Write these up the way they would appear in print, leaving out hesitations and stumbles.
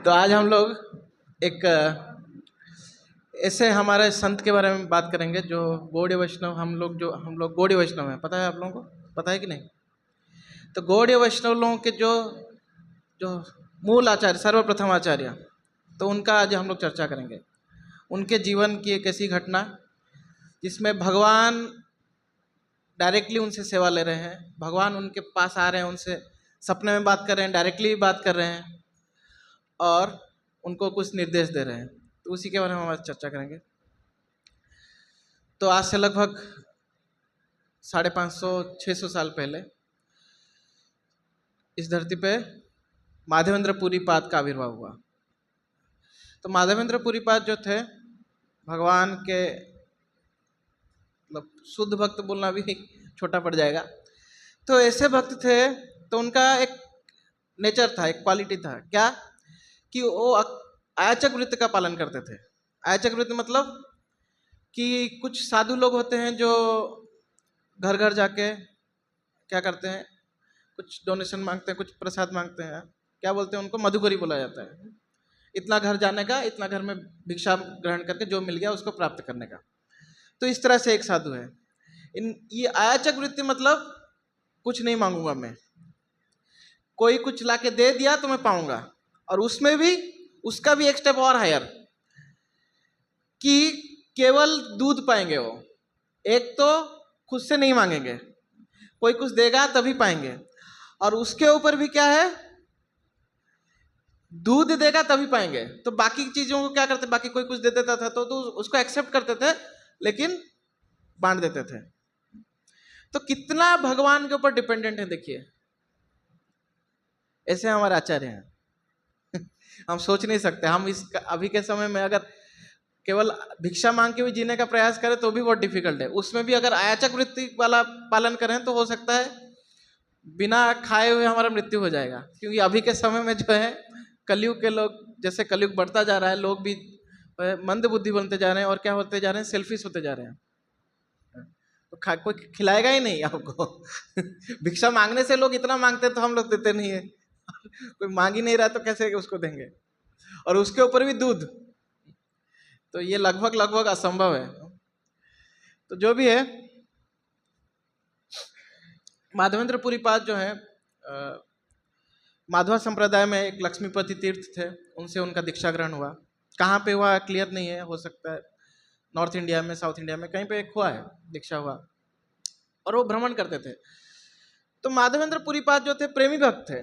तो आज हम लोग एक ऐसे हमारे संत के बारे में बात करेंगे जो गौड़ीय वैष्णव हम लोग गौड़ीय वैष्णव हैं। पता है आप लोगों को? पता है कि नहीं? तो गौड़ीय वैष्णव लोगों के जो जो मूल आचार्य, सर्वप्रथम आचार्य, तो उनका आज हम लोग चर्चा करेंगे। उनके जीवन की एक ऐसी घटना जिसमें भगवान डायरेक्टली उनसे सेवा ले रहे हैं, भगवान उनके पास आ रहे हैं, उनसे सपने में बात कर रहे हैं, डायरेक्टली भी बात कर रहे हैं और उनको कुछ निर्देश दे रहे हैं। तो उसी के बारे में हम आज चर्चा करेंगे। तो आज से लगभग 550-600 साल पहले इस धरती पे माधवेंद्र पुरीपाद का आविर्भाव हुआ। तो माधवेंद्र पुरीपाद जो थे, भगवान के मतलब शुद्ध भक्त बोलना भी छोटा पड़ जाएगा, तो ऐसे भक्त थे। तो उनका एक नेचर था, एक क्वालिटी था, क्या कि वो आयाचक वृत्ति का पालन करते थे। आयाचक वृत्ति मतलब कि कुछ साधु लोग होते हैं जो घर घर जाके क्या करते हैं, कुछ डोनेशन मांगते हैं, कुछ प्रसाद मांगते हैं। क्या बोलते हैं उनको? मधुकरी बोला जाता है। इतना घर जाने का, इतना घर में भिक्षा ग्रहण करके जो मिल गया उसको प्राप्त करने का। तो इस तरह से एक साधु है। ये आयाचक वृत्ति मतलब कुछ नहीं मांगूंगा मैं, कोई कुछ लाके दे दिया तो मैं पाऊंगा। और उसमें भी उसका भी एक स्टेप और हायर कि केवल दूध पाएंगे वो। एक तो खुद से नहीं मांगेंगे, कोई कुछ देगा तभी पाएंगे। और उसके ऊपर भी क्या है, दूध देगा तभी पाएंगे। तो बाकी चीजों को क्या करते, बाकी कोई कुछ दे देता था तो उसको एक्सेप्ट करते थे, लेकिन बांट देते थे। तो कितना भगवान के ऊपर डिपेंडेंट है देखिए। ऐसे हमारे आचार्य हैं। हम सोच नहीं सकते। हम इस अभी के समय में अगर केवल भिक्षा मांग के भी जीने का प्रयास करें तो भी बहुत डिफिकल्ट है। उसमें भी अगर आयाचक वृत्ति वाला पालन करें तो हो सकता है बिना खाए हुए हमारा मृत्यु हो जाएगा। क्योंकि अभी के समय में जो है कलयुग के लोग, जैसे कलयुग बढ़ता जा रहा है, लोग भी मंद बुद्धि बनते जा रहे हैं और क्या होते जा रहे हैं, सेल्फिश होते जा रहे हैं। तो कोई खिलाएगा ही नहीं आपको। भिक्षा मांगने से लोग इतना मांगते तो हम लोग देते नहीं है। कोई मांग ही नहीं रहा तो कैसे उसको देंगे? और उसके ऊपर भी दूध, तो ये लगभग असंभव है। तो जो भी है, माधवेंद्र पुरीपाद जो है माधवा संप्रदाय में एक लक्ष्मीपति तीर्थ थे, उनसे उनका दीक्षा ग्रहण हुआ। कहाँ पे हुआ क्लियर नहीं है, हो सकता है नॉर्थ इंडिया में, साउथ इंडिया में कहीं पे एक हुआ है, दीक्षा हुआ। और वो भ्रमण करते थे। तो माधवेंद्र पुरीपाद जो थे प्रेमी भक्त थे।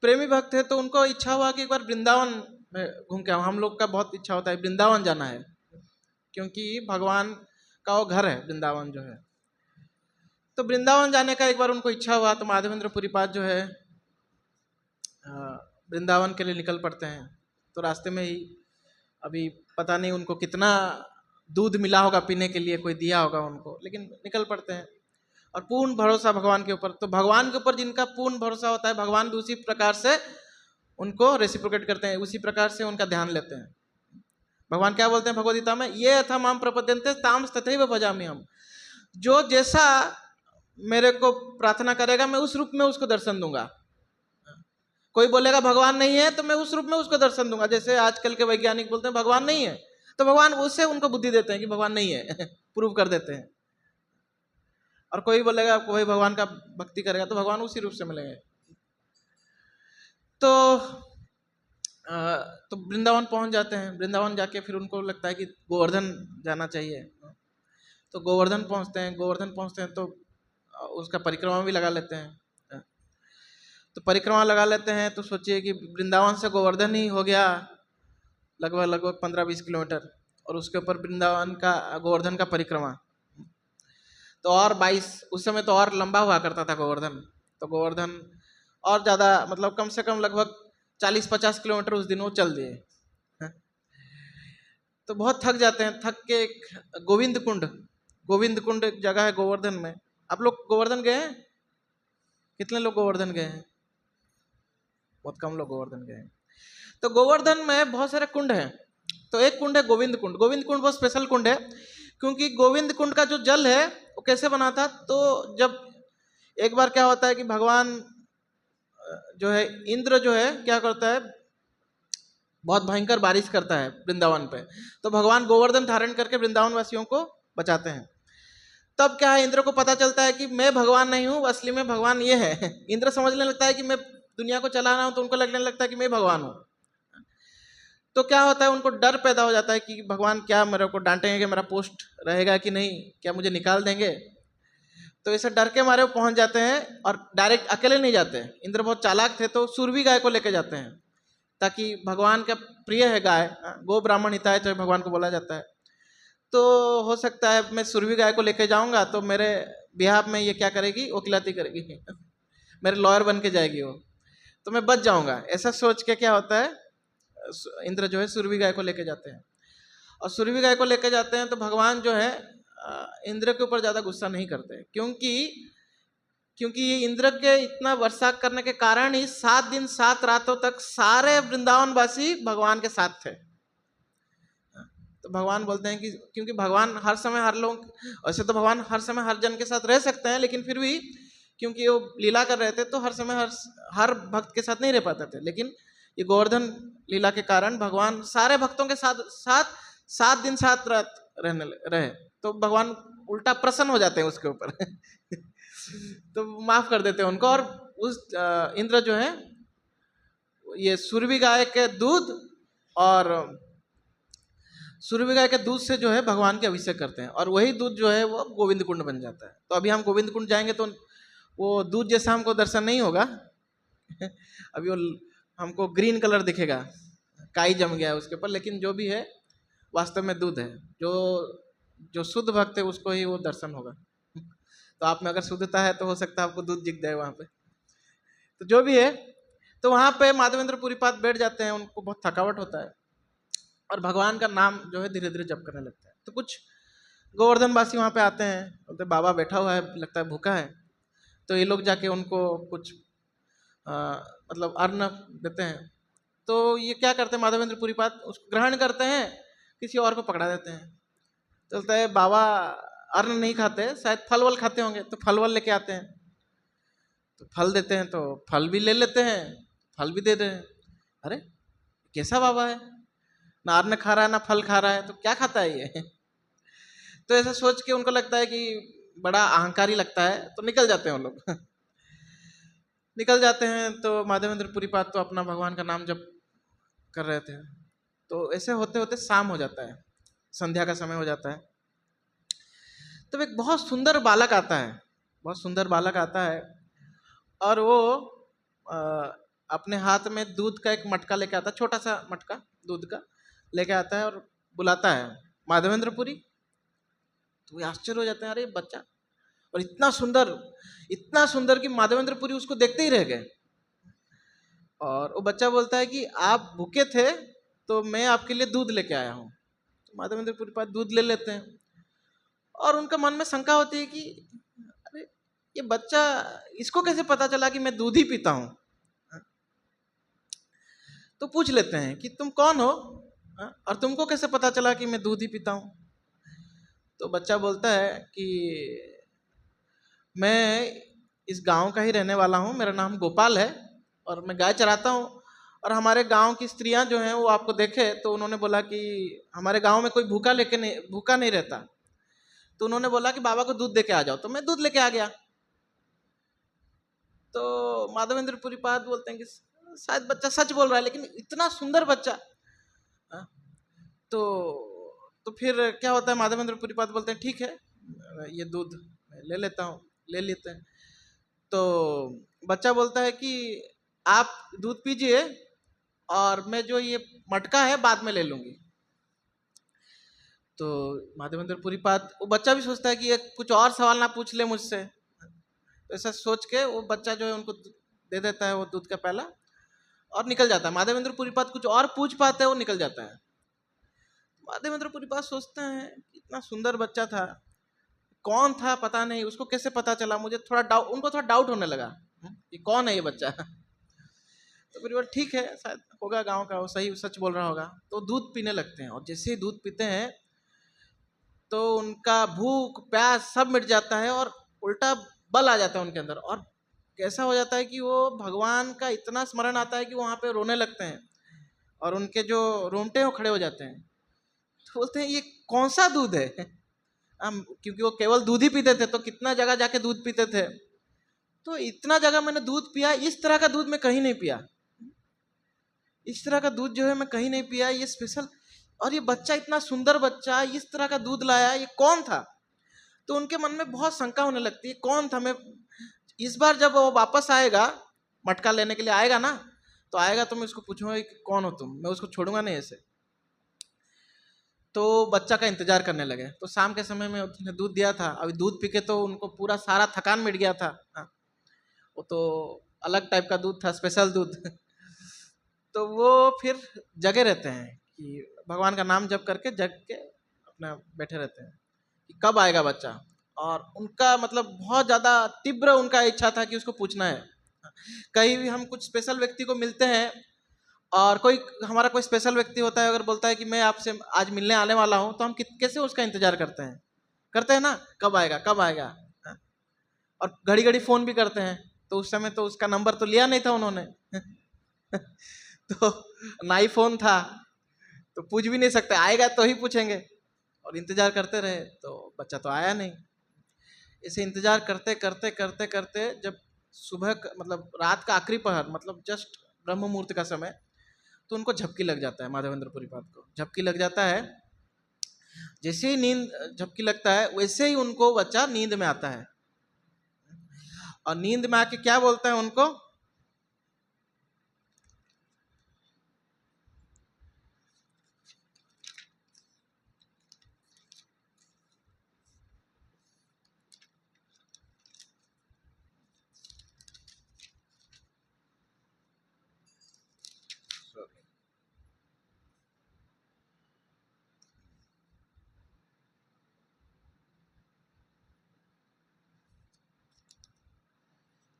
प्रेमी भक्त थे तो उनको इच्छा हुआ कि एक बार वृंदावन में घूम के आओ। हम लोग का बहुत इच्छा होता है वृंदावन जाना है, क्योंकि भगवान का वो घर है वृंदावन जो है। तो वृंदावन जाने का एक बार उनको इच्छा हुआ। तो माधवेंद्र पुरीपाद जो है वृंदावन के लिए निकल पड़ते हैं। तो रास्ते में ही, अभी पता नहीं उनको कितना दूध मिला होगा पीने के लिए, कोई दिया होगा उनको, लेकिन निकल पड़ते हैं और पूर्ण भरोसा भगवान के ऊपर। तो भगवान के ऊपर जिनका पूर्ण भरोसा होता है, भगवान भी उसी प्रकार से उनको रेसिप्रोकेट करते हैं, उसी प्रकार से उनका ध्यान लेते हैं। भगवान क्या बोलते हैं भगवद गीता में? ये यथा माम प्रपद्यन्ते ताम तथैव भजामि हम। जो जैसा मेरे को प्रार्थना करेगा मैं उस रूप में उसको दर्शन दूंगा। कोई बोलेगा भगवान नहीं है तो मैं उस रूप में उसको दर्शन दूंगा। जैसे आजकल के वैज्ञानिक बोलते हैं भगवान नहीं है, तो भगवान उससे उनको बुद्धि देते हैं कि भगवान नहीं है। प्रूव कर देते हैं। और कोई बोलेगा कोई भगवान का भक्ति करेगा तो भगवान उसी रूप से मिलेंगे। तो वृंदावन पहुंच जाते हैं। वृंदावन जाके फिर उनको लगता है कि गोवर्धन जाना चाहिए। तो गोवर्धन पहुंचते हैं तो उसका परिक्रमा भी लगा लेते हैं। तो परिक्रमा लगा लेते हैं तो सोचिए कि वृंदावन से गोवर्धन ही हो गया लगभग 15-20 किलोमीटर, और उसके ऊपर वृंदावन का गोवर्धन का परिक्रमा तो और 22, उस समय तो और लंबा हुआ करता था गोवर्धन। तो गोवर्धन और ज़्यादा, मतलब कम से कम लगभग 40-50 किलोमीटर उस दिन वो चल दिए। तो बहुत थक जाते हैं। थक के एक गोविंद कुंड एक जगह है गोवर्धन में। आप लोग गोवर्धन गए हैं? कितने लोग गोवर्धन गए हैं? बहुत कम लोग गोवर्धन गए हैं। तो गोवर्धन में बहुत सारे कुंड हैं। तो एक कुंड है गोविंद कुंड बहुत स्पेशल कुंड है, क्योंकि गोविंद कुंड का जो जल है वो कैसे बना था? तो जब एक बार क्या होता है कि भगवान जो है इंद्र जो है क्या करता है, बहुत भयंकर बारिश करता है वृंदावन पे, तो भगवान गोवर्धन धारण करके वृंदावन वासियों को बचाते हैं। तब क्या है, इंद्र को पता चलता है कि मैं भगवान नहीं हूँ, असली में भगवान ये है। इंद्र समझने लगता है कि मैं दुनिया को चला रहा हूँ, तो उनको लगने लगता है कि मैं भगवान हूँ। तो क्या होता है, उनको डर पैदा हो जाता है कि भगवान क्या मेरे को डांटेंगे, कि मेरा पोस्ट रहेगा कि नहीं, क्या मुझे निकाल देंगे। तो ऐसे डर के मारे वो पहुंच जाते हैं, और डायरेक्ट अकेले नहीं जाते। इंद्र बहुत चालाक थे, तो सुरभि गाय को लेके जाते हैं, ताकि भगवान का प्रिय है गाय, गो ब्राह्मण हिताय तो भगवान को बोला जाता है। तो हो सकता है मैं सुरभि गाय को लेके जाऊंगा तो मेरे बिहाफ में ये क्या करेगी, वकीलाती करेगी, मेरे लॉयर बन के जाएगी वो, तो मैं बच जाऊंगा। ऐसा सोच के क्या होता है, इंद्र जो है सुरभि गाय को लेके जाते हैं। और सुरभि गाय को लेके जाते हैं तो भगवान जो है इंद्र के ऊपर ज़्यादा गुस्सा नहीं करते, क्योंकि ये इंद्र के इतना वर्षा करने के कारण ही 7 दिन 7 रातों तक सारे वृंदावन वासी भगवान के साथ थे। तो भगवान बोलते हैं कि क्योंकि भगवान हर समय हर लोग, वैसे तो भगवान हर समय हर जन के साथ रह सकते हैं, लेकिन फिर भी क्योंकि वो लीला कर रहे थे तो हर समय हर भक्त के साथ नहीं रह पाते थे। लेकिन ये गोवर्धन लीला के कारण भगवान सारे भक्तों के साथ 7 दिन 7 रात रहे, तो भगवान उल्टा प्रसन्न हो जाते हैं उसके ऊपर। तो माफ कर देते हैं उनको। और उस इंद्र जो है ये सुरभि गाय के दूध और सुरभि गाय के दूध से जो है भगवान के अभिषेक करते हैं, और वही दूध जो है वो गोविंद कुंड बन जाता है। तो अभी हम गोविंद कुंड जाएंगे तो वो दूध जैसा हमको दर्शन नहीं होगा। अभी वो हमको ग्रीन कलर दिखेगा, काई जम गया है उसके ऊपर, लेकिन जो भी है वास्तव में दूध है। जो शुद्ध भक्त है उसको ही वो दर्शन होगा। तो आप में अगर शुद्धता है तो हो सकता है आपको दूध दिख जाए वहाँ पे। तो जो भी है, तो वहाँ पे माधवेंद्र पुरीपाद बैठ जाते हैं, उनको बहुत थकावट होता है, और भगवान का नाम जो है धीरे धीरे जप करने लगता है। तो कुछ गोवर्धन वासी वहाँ पे आते हैं, बोलते बाबा बैठा हुआ है, लगता है भूखा है। तो ये लोग जाके उनको कुछ मतलब अन्न देते हैं। तो ये क्या करते हैं, माधवेंद्र पुरीपाद उसको ग्रहण करते हैं, किसी और को पकड़ा देते हैं। तो बोलता है बाबा अन्न नहीं खाते, शायद फल वल खाते होंगे, तो फल वल लेके आते हैं। तो फल देते हैं, तो फल भी ले लेते हैं, फल भी दे रहे हैं। अरे कैसा बाबा है, ना अन्न खा रहा है ना फल खा रहा है, तो क्या खाता है ये। तो ऐसा सोच के उनको लगता है कि बड़ा अहंकारी लगता है, तो निकल जाते हैं वो लोग। निकल जाते हैं। तो माधवेंद्र पुरीपाद तो अपना भगवान का नाम जप कर रहे थे। तो ऐसे होते होते शाम हो जाता है, संध्या का समय हो जाता है। तो एक बहुत सुंदर बालक आता है, बहुत सुंदर बालक आता है, और वो अपने हाथ में दूध का एक मटका लेके आता है, छोटा सा मटका दूध का लेके आता है, और बुलाता है माधवेंद्रपुरी। तो वे आश्चर्य हो जाते हैं, अरे बच्चा, और इतना सुंदर कि माधवेंद्रपुरी उसको देखते ही रह गए। और वो बच्चा बोलता है कि आप भूखे थे तो मैं आपके लिए दूध लेके आया हूँ। तो माधवेंद्रपुरी पास दूध ले लेते हैं, और उनका मन में शंका होती है कि अरे ये बच्चा, इसको कैसे पता चला कि मैं दूध ही पीता हूँ। तो पूछ लेते हैं कि तुम कौन हो, और तुमको कैसे पता चला कि मैं दूध ही पीता हूँ। तो बच्चा बोलता है कि मैं इस गांव का ही रहने वाला हूँ, मेरा नाम गोपाल है, और मैं गाय चराता हूँ। और हमारे गांव की स्त्रियां जो हैं वो आपको देखे तो उन्होंने बोला कि हमारे गांव में कोई भूखा नहीं रहता। तो उन्होंने बोला कि बाबा को दूध दे के आ जाओ, तो मैं दूध लेके आ गया। तो माधवेंद्र पुरीपाद बोलते हैं कि शायद बच्चा सच बोल रहा है, लेकिन इतना सुंदर बच्चा। तो फिर क्या होता है, माधवेंद्र पुरीपाद बोलते हैं ठीक है, ये दूध ले लेता हूँ, ले लेते हैं। तो बच्चा बोलता है कि आप दूध पीजिए, और मैं जो ये मटका है बाद में ले लूंगी। तो माधवेंद्र पुरीपाद, वो बच्चा भी सोचता है कि ये कुछ और सवाल ना पूछ ले मुझसे। तो ऐसा सोच के वो बच्चा जो है उनको दे देता है वो दूध का प्याला, और निकल जाता है। माधवेंद्र पुरीपाद कुछ और पूछ पाते हैं, वो निकल जाता है। माधवेंद्र पुरीपाद सोचते हैं इतना सुंदर बच्चा था, कौन था पता नहीं, उसको कैसे पता चला। उनको थोड़ा डाउट होने लगा कि कौन है ये बच्चा। तो फिर ठीक है, शायद होगा गांव का, वो सही सच बोल रहा होगा। तो दूध पीने लगते हैं, और जैसे ही दूध पीते हैं तो उनका भूख प्यास सब मिट जाता है, और उल्टा बल आ जाता है उनके अंदर। और कैसा हो जाता है कि वो भगवान का इतना स्मरण आता है कि वो वहाँ पे रोने लगते हैं, और उनके जो रोंगटे हैं वो खड़े हो जाते हैं। तो बोलते हैं ये कौन सा दूध है। हम, क्योंकि वो केवल दूध ही पीते थे, तो कितना जगह जाके दूध पीते थे, तो इतना जगह मैंने दूध पिया, इस तरह का दूध मैं कहीं नहीं पिया, इस तरह का दूध जो है मैं कहीं नहीं पिया, ये स्पेशल, और ये बच्चा इतना सुंदर बच्चा इस तरह का दूध लाया, ये कौन था। तो उनके मन में बहुत शंका होने लगती है, कौन था। मैं इस बार जब वो वापस आएगा, मटका लेने के लिए आएगा ना, तो आएगा तो मैं उसको पूछूंगा कि कौन हो तुम, मैं उसको छोड़ूंगा नहीं ऐसे। तो बच्चा का इंतजार करने लगे। तो शाम के समय में उसने दूध दिया था, अभी दूध पी के तो उनको पूरा सारा थकान मिट गया था। हाँ, वो तो अलग टाइप का दूध था, स्पेशल दूध। तो वो फिर जगे रहते हैं कि भगवान का नाम जप करके जग के अपना बैठे रहते हैं कि कब आएगा बच्चा। और उनका मतलब बहुत ज़्यादा तीव्र उनका इच्छा था कि उसको पूछना है। कहीं भी हम कुछ स्पेशल व्यक्ति को मिलते हैं, और कोई हमारा कोई स्पेशल व्यक्ति होता है, अगर बोलता है कि मैं आपसे आज मिलने आने वाला हूँ, तो हम कैसे उसका इंतजार करते हैं ना, कब आएगा कब आएगा। हाँ, और घड़ी घड़ी फ़ोन भी करते हैं। तो उस समय तो उसका नंबर तो लिया नहीं था उन्होंने। तो ना ही फ़ोन था, तो पूछ भी नहीं सकते, आएगा तो ही पूछेंगे। और इंतजार करते रहे तो बच्चा तो आया नहीं। इसे इंतजार करते करते करते करते जब सुबह मतलब रात का आखिरी पहर, मतलब जस्ट ब्रह्म मुहूर्त का समय, तो उनको झपकी लग जाता है। माधवेंद्र पाद को झपकी लग जाता है। जैसे ही नींद झपकी लगता है, वैसे ही उनको बच्चा नींद में आता है। और नींद में आके क्या बोलता है उनको,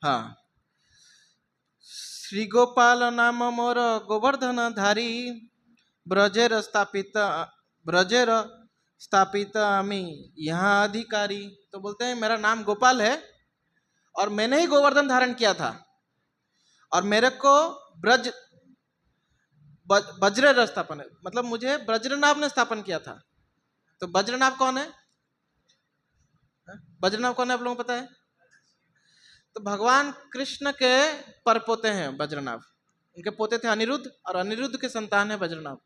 हाँ, श्री गोपाल नाम मोर गोवर्धन धारी, ब्रजेर स्थापित ब्रजेर स्थापित आमी यहाँ अधिकारी। तो बोलते हैं मेरा नाम गोपाल है, और मैंने ही गोवर्धन धारण किया था, और मेरे को ब्रज वज्र स्थापन है, मतलब मुझे ब्रजनाभ ने स्थापन किया था। तो वज्रनाभ कौन है? वज्रनाभ कौन है आप लोगों को पता है? तो भगवान कृष्ण के परपोते हैं वज्रनाभ। उनके पोते थे अनिरुद्ध, और अनिरुद्ध के संतान है वज्रनाभ।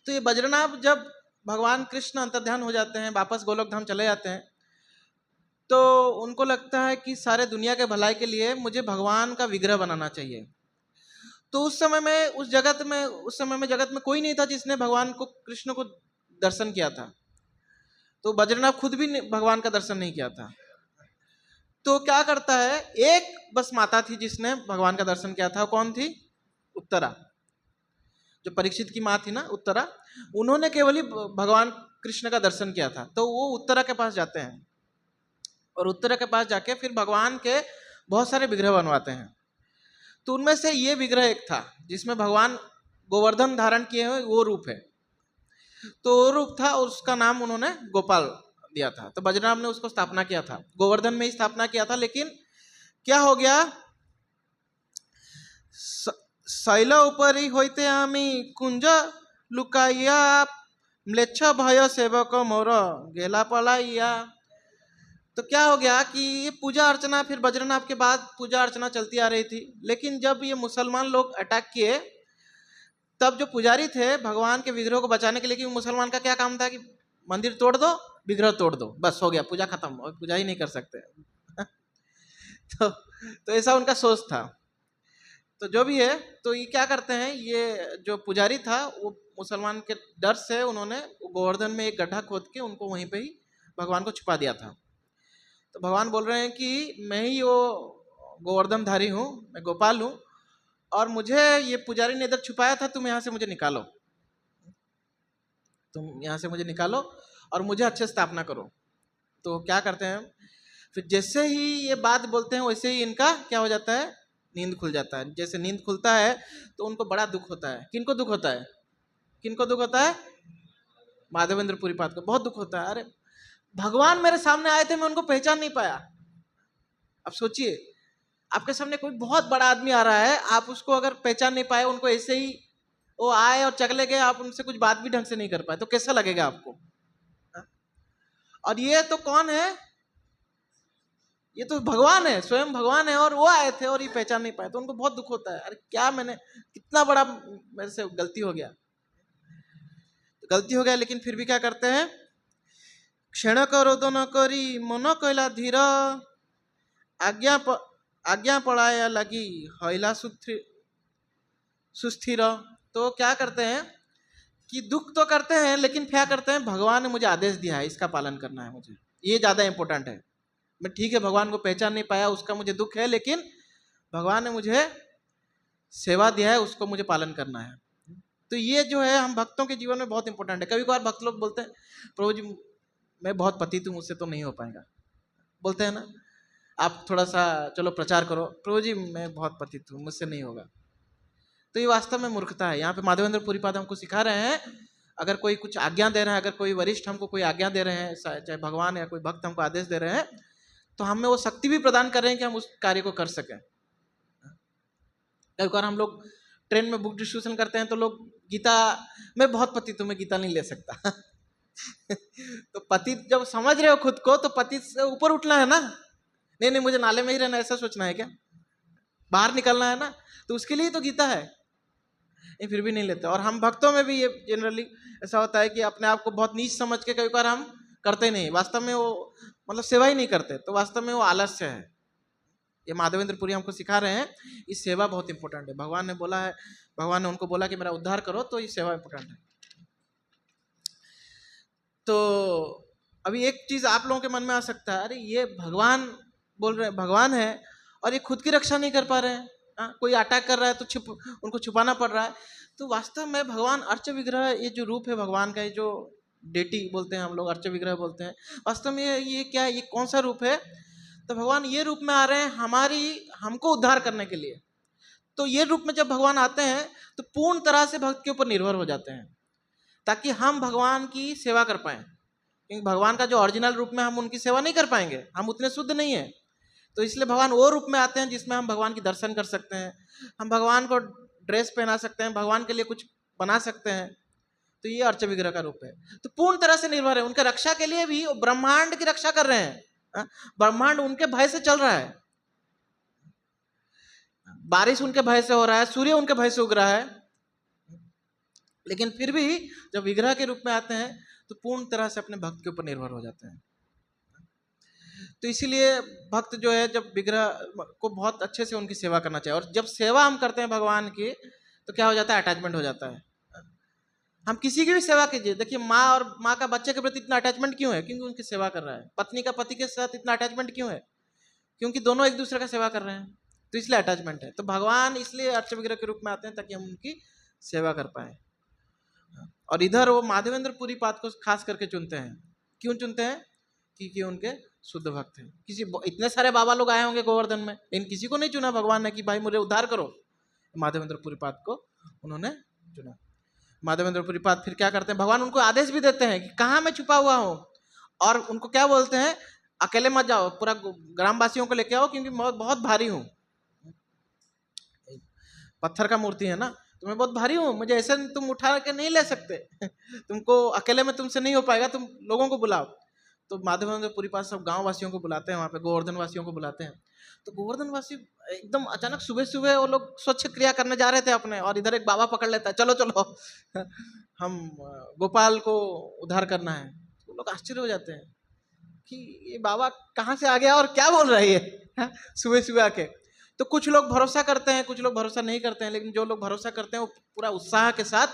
तो ये वज्रनाभ जब भगवान कृष्ण अंतर्ध्यान हो जाते हैं, वापस गोलोक धाम चले जाते हैं, तो उनको लगता है कि सारे दुनिया के भलाई के लिए मुझे भगवान का विग्रह बनाना चाहिए। तो उस समय में जगत में कोई नहीं था जिसने भगवान को कृष्ण को दर्शन किया था। तो वज्रनाभ खुद भी भगवान का दर्शन नहीं किया था। तो क्या करता है, एक बस माता थी जिसने भगवान का दर्शन किया था। कौन थी? उत्तरा, जो परीक्षित की माँ थी ना, उत्तरा। उन्होंने केवल ही भगवान कृष्ण का दर्शन किया था। तो वो उत्तरा के पास जाते हैं, और उत्तरा के पास जाके फिर भगवान के बहुत सारे विग्रह बनवाते हैं। तो उनमें से ये विग्रह एक था जिसमें भगवान गोवर्धन धारण किए हुए वो रूप है। तो वो रूप था, और उसका नाम उन्होंने गोपाल दिया था। तो वज्रनाभ ने उसको स्थापना किया था, गोवर्धन में ही स्थापना किया था। लेकिन क्या हो गया, शैल ऊपर ही होते आमी कुंज लुकाइया, म्लेच्छ भय सेवक मोर गेला पलाइया। तो क्या हो गया कि ये पूजा अर्चना, फिर वज्रनाभ के बाद पूजा अर्चना चलती आ रही थी। लेकिन जब ये मुसलमान लोग अटैक किए, तब जो पुजारी थे भगवान के विग्रह को बचाने के लिए, कि मुसलमान का क्या काम था कि मंदिर तोड़ दो, विग्रह तोड़ दो, बस हो गया, पूजा खत्म, और पूजा ही नहीं कर सकते। तो ऐसा उनका सोच था। तो जो भी है, तो ये क्या करते हैं, ये जो पुजारी था वो मुसलमान के डर से उन्होंने गोवर्धन में एक गड्ढा खोद के उनको वहीं पे ही भगवान को छुपा दिया था। तो भगवान बोल रहे हैं कि मैं ही वो गोवर्धन धारी हूँ, मैं गोपाल हूँ, और मुझे ये पुजारी ने इधर छुपाया था, तुम यहाँ से मुझे निकालो, तुम यहाँ से मुझे निकालो और मुझे अच्छे स्थापना करो। तो क्या करते हैं, फिर जैसे ही ये बात बोलते हैं वैसे ही इनका क्या हो जाता है, नींद खुल जाता है। जैसे नींद खुलता है तो उनको बड़ा दुख होता है। किनको दुख होता है? किनको दुख होता है? माधवेंद्र पुरीपाद को बहुत दुख होता है। अरे भगवान मेरे सामने आए थे, मैं उनको पहचान नहीं पाया। अब सोचिए, आपके सामने कोई बहुत बड़ा आदमी आ रहा है, आप उसको अगर पहचान नहीं पाए, उनको ऐसे ही वो आए और चगले गए, आप उनसे कुछ बात भी ढंग से नहीं कर पाए, तो कैसा लगेगा आपको? और ये तो कौन है? ये तो भगवान है, स्वयं भगवान है, और वो आए थे और ये पहचान नहीं पाए, तो उनको बहुत दुख होता है, अरे क्या मैंने, कितना बड़ा मेरे से गलती हो गया। तो गलती हो गया, लेकिन फिर भी क्या करते हैं? क्षण क्रोध न करी मन कैला धीर, आज्ञा पड़ाया लगी हैला सुस्थिर। तो क्या करते हैं कि दुख तो करते हैं, लेकिन क्या करते हैं? भगवान ने मुझे आदेश दिया है, इसका पालन करना है मुझे, ये ज्यादा इंपॉर्टेंट है। मैं ठीक है भगवान को पहचान नहीं पाया, उसका मुझे दुख है, लेकिन भगवान ने मुझे सेवा दिया है, उसको मुझे पालन करना है। तो ये जो है हम भक्तों के जीवन में बहुत इंपॉर्टेंट है। कभी कभार भक्त लोग बोलते हैं, प्रभु जी मैं बहुत पतित हूँ, मुझसे तो नहीं हो पाएगा, बोलते हैं ना, आप थोड़ा सा चलो प्रचार करो, प्रभु जी मैं बहुत पतित हूँ, मुझसे नहीं होगा। तो ये वास्तव में मूर्खता है। यहाँ पे माधवेंद्र पुरीपाद हमको सिखा रहे हैं, अगर कोई कुछ आज्ञा दे रहे हैं, अगर कोई वरिष्ठ हमको कोई आज्ञा दे रहे हैं, चाहे भगवान या कोई भक्त हमको आदेश दे रहे हैं, तो हमें वो शक्ति भी प्रदान कर रहे हैं कि हम उस कार्य को कर सकें। कई बार हम लोग ट्रेन में बुक डिस्ट्रीब्यूशन करते हैं, तो लोग गीता, मैं बहुत पतित हूँ, मैं गीता नहीं ले सकता। तो पतित जब समझ रहे हो खुद को, तो पतित से ऊपर उठना है ना, नहीं नहीं मुझे नाले में ही रहना, ऐसा सोचना है क्या? बाहर निकलना है ना, तो उसके लिए तो गीता है। ये फिर भी नहीं लेते। और हम भक्तों में भी ये जनरली ऐसा होता है कि अपने आप को बहुत नीच समझ के कई बार हम करते नहीं, वास्तव में वो मतलब सेवा ही नहीं करते, तो वास्तव में वो आलस्य है। ये माधवेंद्र पुरी हमको सिखा रहे हैं, ये सेवा बहुत इंपॉर्टेंट है। भगवान ने बोला है, भगवान ने उनको बोला कि मेरा उद्धार करो, तो ये सेवा इंपॉर्टेंट है। तो अभी एक चीज आप लोगों के मन में आ सकता है, अरे ये भगवान बोल रहे हैं, भगवान है और ये खुद की रक्षा नहीं कर पा रहे हैं, कोई अटैक कर रहा है तो उनको छुपाना पड़ रहा है। तो वास्तव में भगवान अर्च विग्रह, ये जो रूप है भगवान का, ये जो डेटी बोलते हैं हम लोग, अर्च विग्रह बोलते हैं, वास्तव में ये क्या है, ये कौन सा रूप है? तो भगवान ये रूप में आ रहे हैं हमको उद्धार करने के लिए। तो ये रूप में जब भगवान आते हैं तो पूर्ण तरह से भक्त के ऊपर निर्भर हो जाते हैं, ताकि हम भगवान की सेवा कर पाएं। क्योंकि भगवान का जो ओरिजिनल रूप में हम उनकी सेवा नहीं कर पाएंगे, हम उतने शुद्ध नहीं है। तो इसलिए भगवान वो रूप में आते हैं जिसमें हम भगवान की दर्शन कर सकते हैं, हम भगवान को ड्रेस पहना सकते हैं, भगवान के लिए कुछ बना सकते हैं। तो ये अर्च विग्रह का रूप है। तो पूर्ण तरह से निर्भर है, उनके रक्षा के लिए भी वो ब्रह्मांड की रक्षा कर रहे हैं। ब्रह्मांड उनके भय से चल रहा है, बारिश उनके भय से हो रहा है, सूर्य उनके भय से उग रहा है, लेकिन फिर भी जब विग्रह के रूप में आते हैं तो पूर्ण तरह से अपने भक्त के ऊपर निर्भर हो जाते हैं। तो इसीलिए भक्त जो है जब विग्रह को बहुत अच्छे से उनकी सेवा करना चाहिए। और जब सेवा हम करते हैं भगवान की, तो क्या हो जाता है? अटैचमेंट हो जाता है। हम किसी की भी सेवा कीजिए, देखिए माँ और माँ का बच्चे के प्रति इतना अटैचमेंट क्यों है? क्योंकि उनकी सेवा कर रहा है। पत्नी का पति के साथ इतना अटैचमेंट क्यों है? क्योंकि दोनों एक दूसरे का सेवा कर रहे हैं, तो इसलिए अटैचमेंट है। तो भगवान इसलिए अर्च विग्रह के रूप में आते हैं ताकि हम उनकी सेवा कर पाए। और इधर वो माधवेंद्र पुरी पाद को खास करके चुनते हैं। क्यों चुनते हैं? क्योंकि उनके शुद्ध भक्त हैं। इतने सारे बाबा लोग आए होंगे गोवर्धन में, लेकिन किसी को नहीं चुना भगवान ने कि भाई मुझे उद्धार करो। माधवेंद्र पुरी पाद को उन्होंने चुना। माधवेंद्र पुरी पाद फिर क्या करते हैं? भगवान उनको आदेश भी देते हैं कि कहाँ मैं छुपा हुआ हूँ, और उनको क्या बोलते हैं? अकेले मत जाओ, पूरा ग्रामवासियों को लेके आओ, क्योंकि मैं बहुत भारी हूँ। पत्थर का मूर्ति है ना, तो मैं बहुत भारी हूँ, मुझे ऐसे तुम उठा के नहीं ले सकते। तुमको अकेले में तुमसे नहीं हो पाएगा, तुम लोगों को बुलाओ। तो माधवेंद्र पुरी पाद सब गांव वासियों को बुलाते हैं, वहाँ पे गोवर्धन वासियों को बुलाते हैं। तो गोवर्धन वासी एकदम अचानक सुबह सुबह वो लोग स्वच्छ क्रिया करने जा रहे थे अपने, और इधर एक बाबा पकड़ लेता है, चलो चलो हम गोपाल को उद्धार करना है। तो लोग आश्चर्य हो जाते हैं कि ये बाबा कहाँ से आ गया और क्या बोल रहा है ये सुबह सुबह आके। तो कुछ लोग भरोसा करते हैं, कुछ लोग भरोसा नहीं करते हैं, लेकिन जो लोग भरोसा करते हैं वो पूरा उत्साह के साथ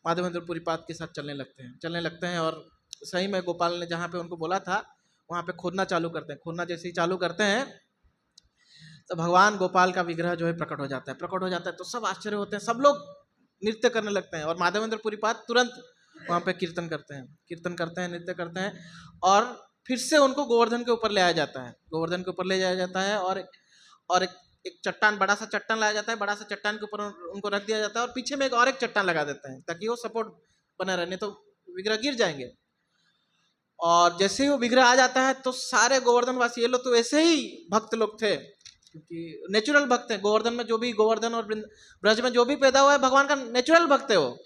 माधवेंद्र पुरी पाद के साथ चलने लगते हैं। और सही में गोपाल ने जहाँ पे उनको बोला था वहाँ पे खोदना चालू करते हैं। खोदना जैसे ही चालू करते हैं तो भगवान गोपाल का विग्रह जो है प्रकट हो जाता है। तो सब आश्चर्य होते हैं, सब लोग नृत्य करने लगते हैं, और माधवेंद्र पुरी पाद तुरंत वहाँ पे कीर्तन करते हैं, नृत्य करते हैं, और फिर से उनको गोवर्धन के ऊपर ले आया जाता है। और एक चट्टान, बड़ा सा चट्टान लाया जाता है, बड़ा सा चट्टान के ऊपर उनको रख दिया जाता है, और पीछे में एक और एक चट्टान लगा देते हैं ताकि वो सपोर्ट बना रहे, नहीं तो विग्रह गिर जाएंगे। और जैसे ही वो विग्रह आ जाता है तो सारे गोवर्धन वासी, ये लोग तो ऐसे ही भक्त लोग थे, क्योंकि नेचुरल भक्त है। गोवर्धन में जो भी, गोवर्धन और ब्रज में जो भी पैदा हुआ है भगवान का नेचुरल भक्त है वो।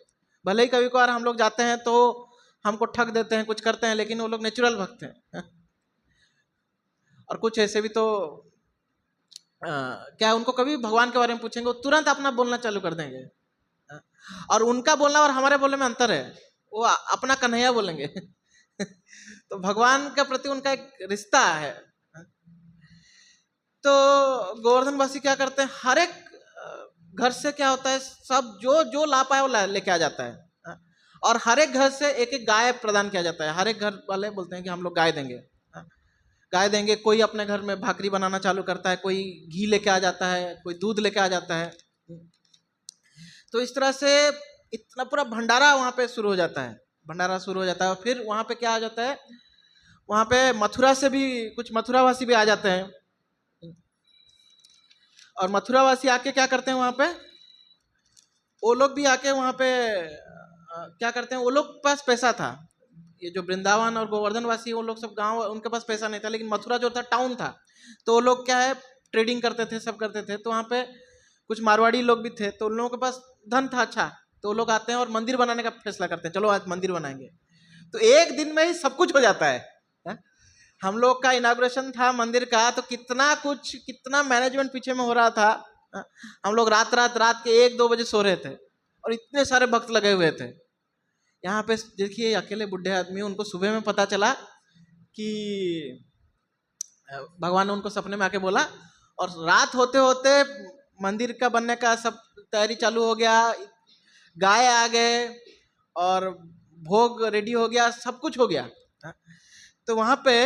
भले ही कभी कभार हम लोग जाते हैं तो हमको ठग देते हैं, कुछ करते हैं, लेकिन वो लोग नेचुरल भक्त हैं। और कुछ ऐसे भी तो क्या उनको कभी भगवान के बारे में पूछेंगे वो तुरंत अपना बोलना चालू कर देंगे। और उनका बोलना और हमारे बोलने में अंतर है, वो अपना कन्हैया बोलेंगे। तो भगवान के प्रति उनका एक रिश्ता है। तो गोवर्धन वासी क्या करते हैं, हर एक घर से क्या होता है, सब जो जो ला पाए वो लेके आ जाता है। और हर एक घर से एक एक गाय प्रदान किया जाता है। हर एक घर वाले बोलते हैं कि हम लोग गाय देंगे, गाय देंगे। कोई अपने घर में भाकरी बनाना चालू करता है, कोई घी लेके आ जाता है, कोई दूध लेके आ जाता है। तो इस तरह से इतना पूरा भंडारा वहाँ पे शुरू हो जाता है, भंडारा शुरू हो जाता है। और फिर वहाँ पे क्या आ जाता है, वहाँ पे मथुरा से भी कुछ मथुरावासी भी आ जाते हैं। और मथुरावासी आके क्या करते हैं, वहाँ पे वो लोग भी आके वहाँ पे क्या करते हैं, वो लोग के पास पैसा था। ये जो वृंदावन और गोवर्धन वासी वो लोग सब गांव, उनके पास पैसा नहीं था, लेकिन मथुरा जो था टाउन था, तो वो लोग क्या है ट्रेडिंग करते थे, सब करते थे। तो वहाँ पे कुछ मारवाड़ी लोग भी थे, तो उन लोगों के पास धन था अच्छा। तो वो लोग आते हैं और मंदिर बनाने का फैसला करते हैं, चलो आज मंदिर बनाएंगे। तो एक दिन में ही सब कुछ हो जाता है। हम लोग का इनाग्रेशन था मंदिर का, तो कितना मैनेजमेंट पीछे में हो रहा था। हम लोग रात के 1-2 बजे सो रहे थे और इतने सारे भक्त लगे हुए थे। यहाँ पे देखिए अकेले बुढ़े आदमी, उनको सुबह में पता चला कि भगवान ने उनको सपने में आके बोला, और रात होते होते मंदिर का बनने का सब तैयारी चालू हो गया। गाय आ गए और भोग रेडी हो गया, सब कुछ हो गया। तो वहाँ पे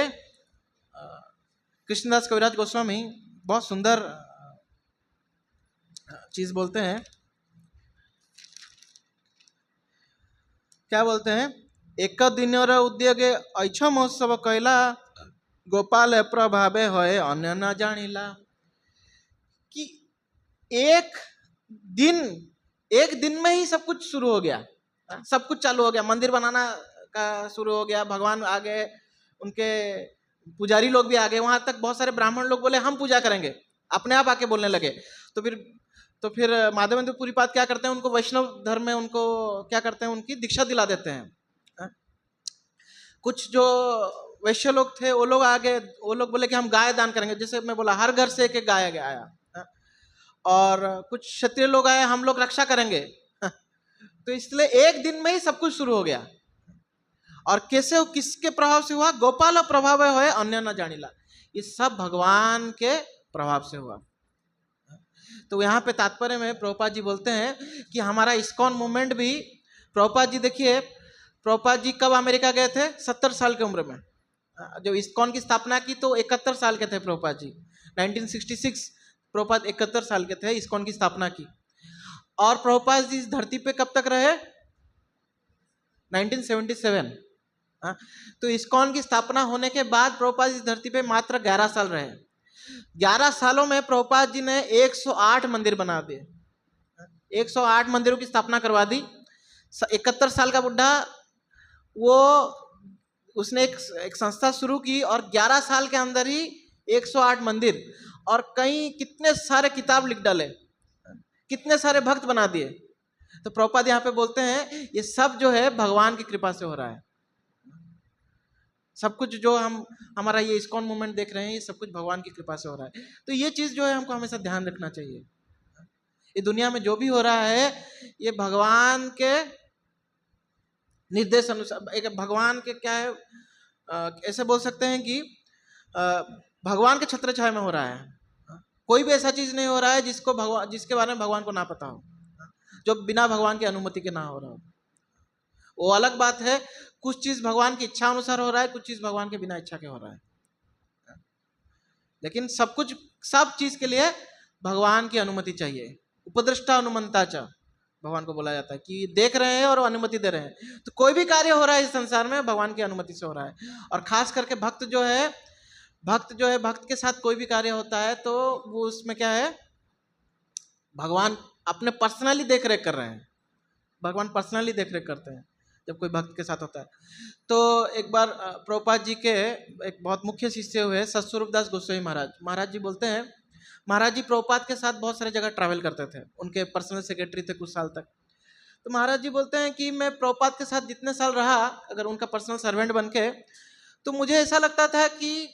कृष्णदास कविराज गोस्वामी बहुत सुंदर चीज बोलते हैं। क्या बोलते हैं, एक दिन उद्योगे ऐछ महोत्सव कहला, गोपाल प्रभावे होए अन्य न जानिला। कि एक दिन में ही सब कुछ शुरू हो गया, सब कुछ चालू हो गया। मंदिर बनाना का शुरू हो गया, भगवान आ गए, उनके पुजारी लोग भी आ गए। वहां तक बहुत सारे ब्राह्मण लोग बोले हम पूजा करेंगे, अपने आप आके बोलने लगे। तो फिर माधवेंद्र पुरीपाद क्या करते हैं, उनको वैष्णव धर्म में उनको क्या करते हैं, उनकी दीक्षा दिला देते हैं। कुछ जो वैश्य लोग थे वो लोग आ गए, वो लोग बोले कि हम गाय दान करेंगे। जैसे मैं बोला हर घर से एक एक गाय आया। और कुछ क्षत्रिय लोग आए, हम लोग रक्षा करेंगे। तो इसलिए एक दिन में ही सब कुछ शुरू हो गया। और कैसे, किसके प्रभाव से हुआ, गोपाल प्रभाव है अन्य न जानिला। ये सब भगवान के प्रभाव से हुआ। तो यहाँ पे तात्पर्य में प्रभुपाद जी बोलते हैं कि हमारा इस्कॉन मूवमेंट भी, प्रभुपाद जी देखिए, प्रभुपाद जी कब अमेरिका गए थे, 70 साल की उम्र में। जब इस्कॉन की स्थापना की तो 71 साल के थे प्रभुपाद जी। 1966 प्रभुपाद 71 साल के थे, इस्कॉन की स्थापना की। और प्रभुपाद जी इस धरती पे कब तक रहे, 1977। तो इस्कॉन की स्थापना होने के बाद प्रभुपाद इस धरती पे मात्र 11 साल रहे। 11 सालों में प्रभुपाद जी ने 108 मंदिर बना दिए, 108 मंदिरों की स्थापना करवा दी। 71 साल का बुढ़ा, वो उसने एक संस्था शुरू की और 11 साल के अंदर ही 108 मंदिर और कितने सारे किताब लिख डाले, कितने सारे भक्त बना दिए। तो प्रभुपाद यहाँ पे बोलते हैं ये सब जो है भगवान की कृपा से हो रहा है। सब कुछ जो हमारा ये इस्कॉन मूवमेंट देख रहे हैं, ये सब कुछ भगवान की कृपा से हो रहा है। तो ये चीज जो है हमको हमेशा ध्यान रखना चाहिए। ये दुनिया में जो भी हो रहा है ये भगवान के निर्देश अनुसार, एक भगवान के क्या है, ऐसे बोल सकते हैं कि भगवान के छत्र छाया में हो रहा है। कोई भी ऐसा चीज नहीं हो रहा है जिसके बारे में भगवान को ना पता हो, जो बिना भगवान की अनुमति के ना हो रहा हो। वो अलग बात है, कुछ चीज भगवान की इच्छा अनुसार हो रहा है, कुछ चीज भगवान के बिना इच्छा के हो रहा है। लेकिन सब चीज के लिए भगवान की अनुमति चाहिए। उपदृष्टा अनुमंता च भगवान को बोला जाता है कि देख रहे हैं और अनुमति दे रहे हैं। तो कोई भी कार्य हो रहा है इस संसार में भगवान की अनुमति से हो रहा है। और खास करके भक्त जो है भक्त के साथ कोई भी कार्य होता है तो वो उसमें क्या है, भगवान अपने पर्सनली देख रेख कर रहे हैं, भगवान पर्सनली देख रेख करते हैं जब कोई भक्त के साथ होता है। तो एक बार प्रभुपाद जी के एक बहुत मुख्य शिष्य हुए सतस्वरूप दास गोस्वामी महाराज जी बोलते हैं महाराज जी प्रभुपाद के साथ बहुत सारी जगह ट्रैवल करते थे, उनके पर्सनल सेक्रेटरी थे कुछ साल तक। तो महाराज जी बोलते हैं कि मैं प्रभुपाद के साथ जितने साल रहा, अगर उनका पर्सनल सर्वेंट बन के, तो मुझे ऐसा लगता था कि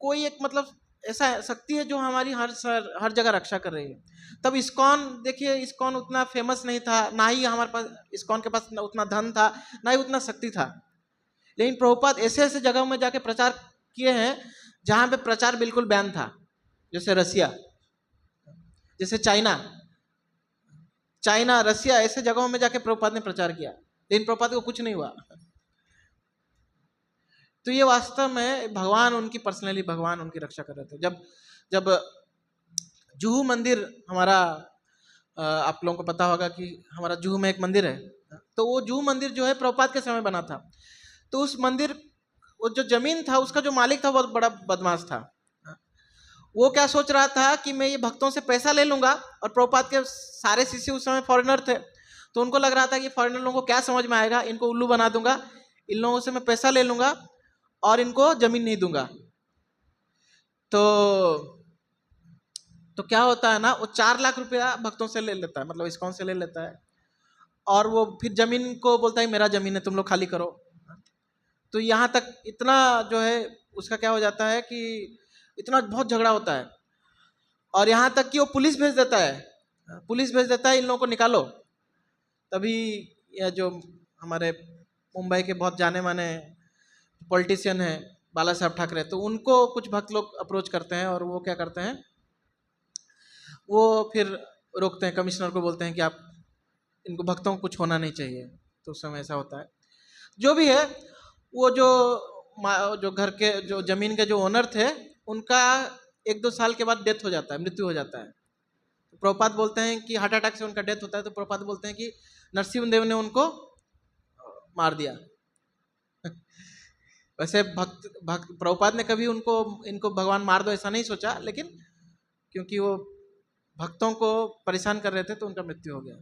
कोई एक मतलब ऐसा शक्ति है जो हमारी हर जगह रक्षा कर रही है। तब इस्कॉन, देखिए इस्कॉन उतना फेमस नहीं था, ना ही हमारे पास इस्कॉन के पास उतना धन था, ना ही उतना शक्ति था। लेकिन प्रभुपाद ऐसे ऐसे जगहों में जाके प्रचार किए हैं जहाँ पे प्रचार बिल्कुल बैन था, जैसे रसिया, जैसे चाइना, रसिया, ऐसे जगहों में जाके प्रभुपाद ने प्रचार किया, लेकिन प्रभुपाद को कुछ नहीं हुआ। तो ये वास्तव में भगवान उनकी पर्सनली भगवान उनकी रक्षा कर रहे थे। जब जुहू मंदिर हमारा, आप लोगों को पता होगा कि हमारा जुहू में एक मंदिर है, तो वो जुहू मंदिर जो है प्रभुपाद के समय बना था। तो उस मंदिर, वो जो जमीन था उसका जो मालिक था बहुत बड़ा बदमाश था। वो क्या सोच रहा था कि मैं ये भक्तों से पैसा ले लूंगा, और प्रभुपाद के सारे शिष्य उस समय फॉरेनर थे, तो उनको लग रहा था कि फॉरेनर लोगों को क्या समझ में आएगा, इनको उल्लू बना दूंगा, इन लोगों से मैं पैसा ले लूंगा और इनको जमीन नहीं दूंगा। तो क्या होता है ना, वो 4 लाख रुपया भक्तों से ले लेता है, मतलब इस्कॉन से ले लेता है, और वो फिर जमीन को बोलता है मेरा जमीन है, तुम लोग खाली करो। तो यहाँ तक इतना जो है उसका क्या हो जाता है कि इतना बहुत झगड़ा होता है, और यहाँ तक कि वो पुलिस भेज देता है, इन लोगों को निकालो। तभी यह जो हमारे मुंबई के बहुत जाने माने पॉलिटिशियन है बाला साहब ठाकरे, तो उनको कुछ भक्त लोग अप्रोच करते हैं, और वो क्या करते हैं, वो फिर रोकते हैं, कमिश्नर को बोलते हैं कि आप इनको भक्तों को कुछ होना नहीं चाहिए। तो उस समय ऐसा होता है। जो भी है, वो जो घर के जो जमीन के जो ओनर थे, उनका 1-2 साल के बाद डेथ हो जाता है, मृत्यु हो जाता है। तो प्रभुपाद बोलते हैं कि हार्ट अटैक से उनका डेथ होता है, तो प्रभुपाद बोलते हैं कि नरसिंह देव ने उनको मार दिया। वैसे भक्त प्रभुपाद ने कभी इनको भगवान मार दो ऐसा नहीं सोचा, लेकिन क्योंकि वो भक्तों को परेशान कर रहे थे तो उनका मृत्यु हो गया।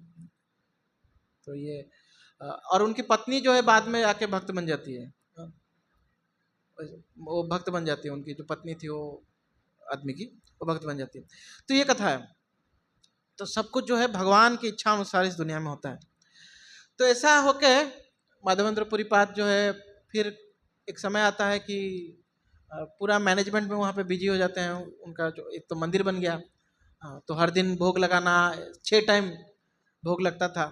तो ये, और उनकी पत्नी जो है बाद में आके भक्त बन जाती है, वो भक्त बन जाती है, उनकी जो पत्नी थी वो आदमी की, वो भक्त बन जाती है। तो ये कथा है। तो सब कुछ जो है भगवान की इच्छा अनुसार इस दुनिया में होता है। तो ऐसा होके माधवेंद्र पुरीपाद जो है, फिर एक समय आता है कि पूरा मैनेजमेंट में वहाँ पे बिजी हो जाते हैं। उनका जो एक तो मंदिर बन गया, तो हर दिन भोग लगाना, 6 टाइम भोग लगता था,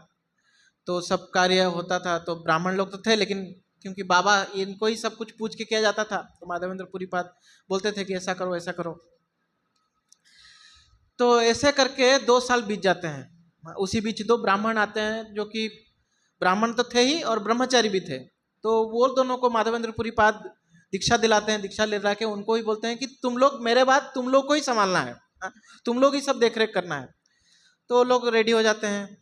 तो सब कार्य होता था। तो ब्राह्मण लोग तो थे, लेकिन क्योंकि बाबा इनको ही सब कुछ पूछ के किया जाता था, तो माधवेंद्र पुरीपाद बोलते थे कि ऐसा करो ऐसा करो। तो ऐसे करके 2 साल बीत जाते हैं। उसी बीच 2 ब्राह्मण आते हैं, जो कि ब्राह्मण तो थे ही और ब्रह्मचारी भी थे। तो वो दोनों को माधवेंद्र पुरीपाद दीक्षा दिलाते हैं। दीक्षा ले के उनको ही बोलते हैं कि तुम लोग मेरे बाद तुम लोग को ही संभालना है, तुम लोग ही सब देख रेख करना है। तो लोग रेडी हो जाते हैं,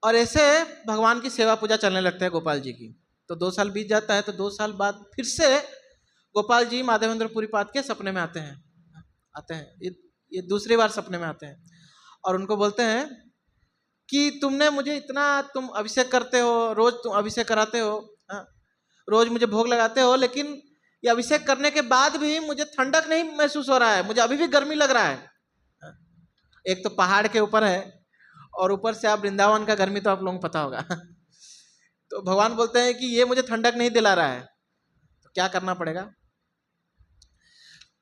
और ऐसे भगवान की सेवा पूजा चलने लगता है गोपाल जी की। तो 2 साल बीत जाता है। तो 2 साल बाद फिर से गोपाल जी माधवेंद्र पुरीपाद के सपने में आते हैं। ये दूसरी बार सपने में आते हैं, और उनको बोलते हैं कि तुमने मुझे इतना, तुम अभिषेक करते हो, रोज तुम अभिषेक कराते हो, रोज मुझे भोग लगाते हो, लेकिन ये अभिषेक करने के बाद भी मुझे ठंडक नहीं महसूस हो रहा है, मुझे अभी भी गर्मी लग रहा है। एक तो पहाड़ के ऊपर है, और ऊपर से आप वृंदावन का गर्मी तो आप लोगों को पता होगा। तो भगवान बोलते हैं कि ये मुझे ठंडक नहीं दिला रहा है, तो क्या करना पड़ेगा।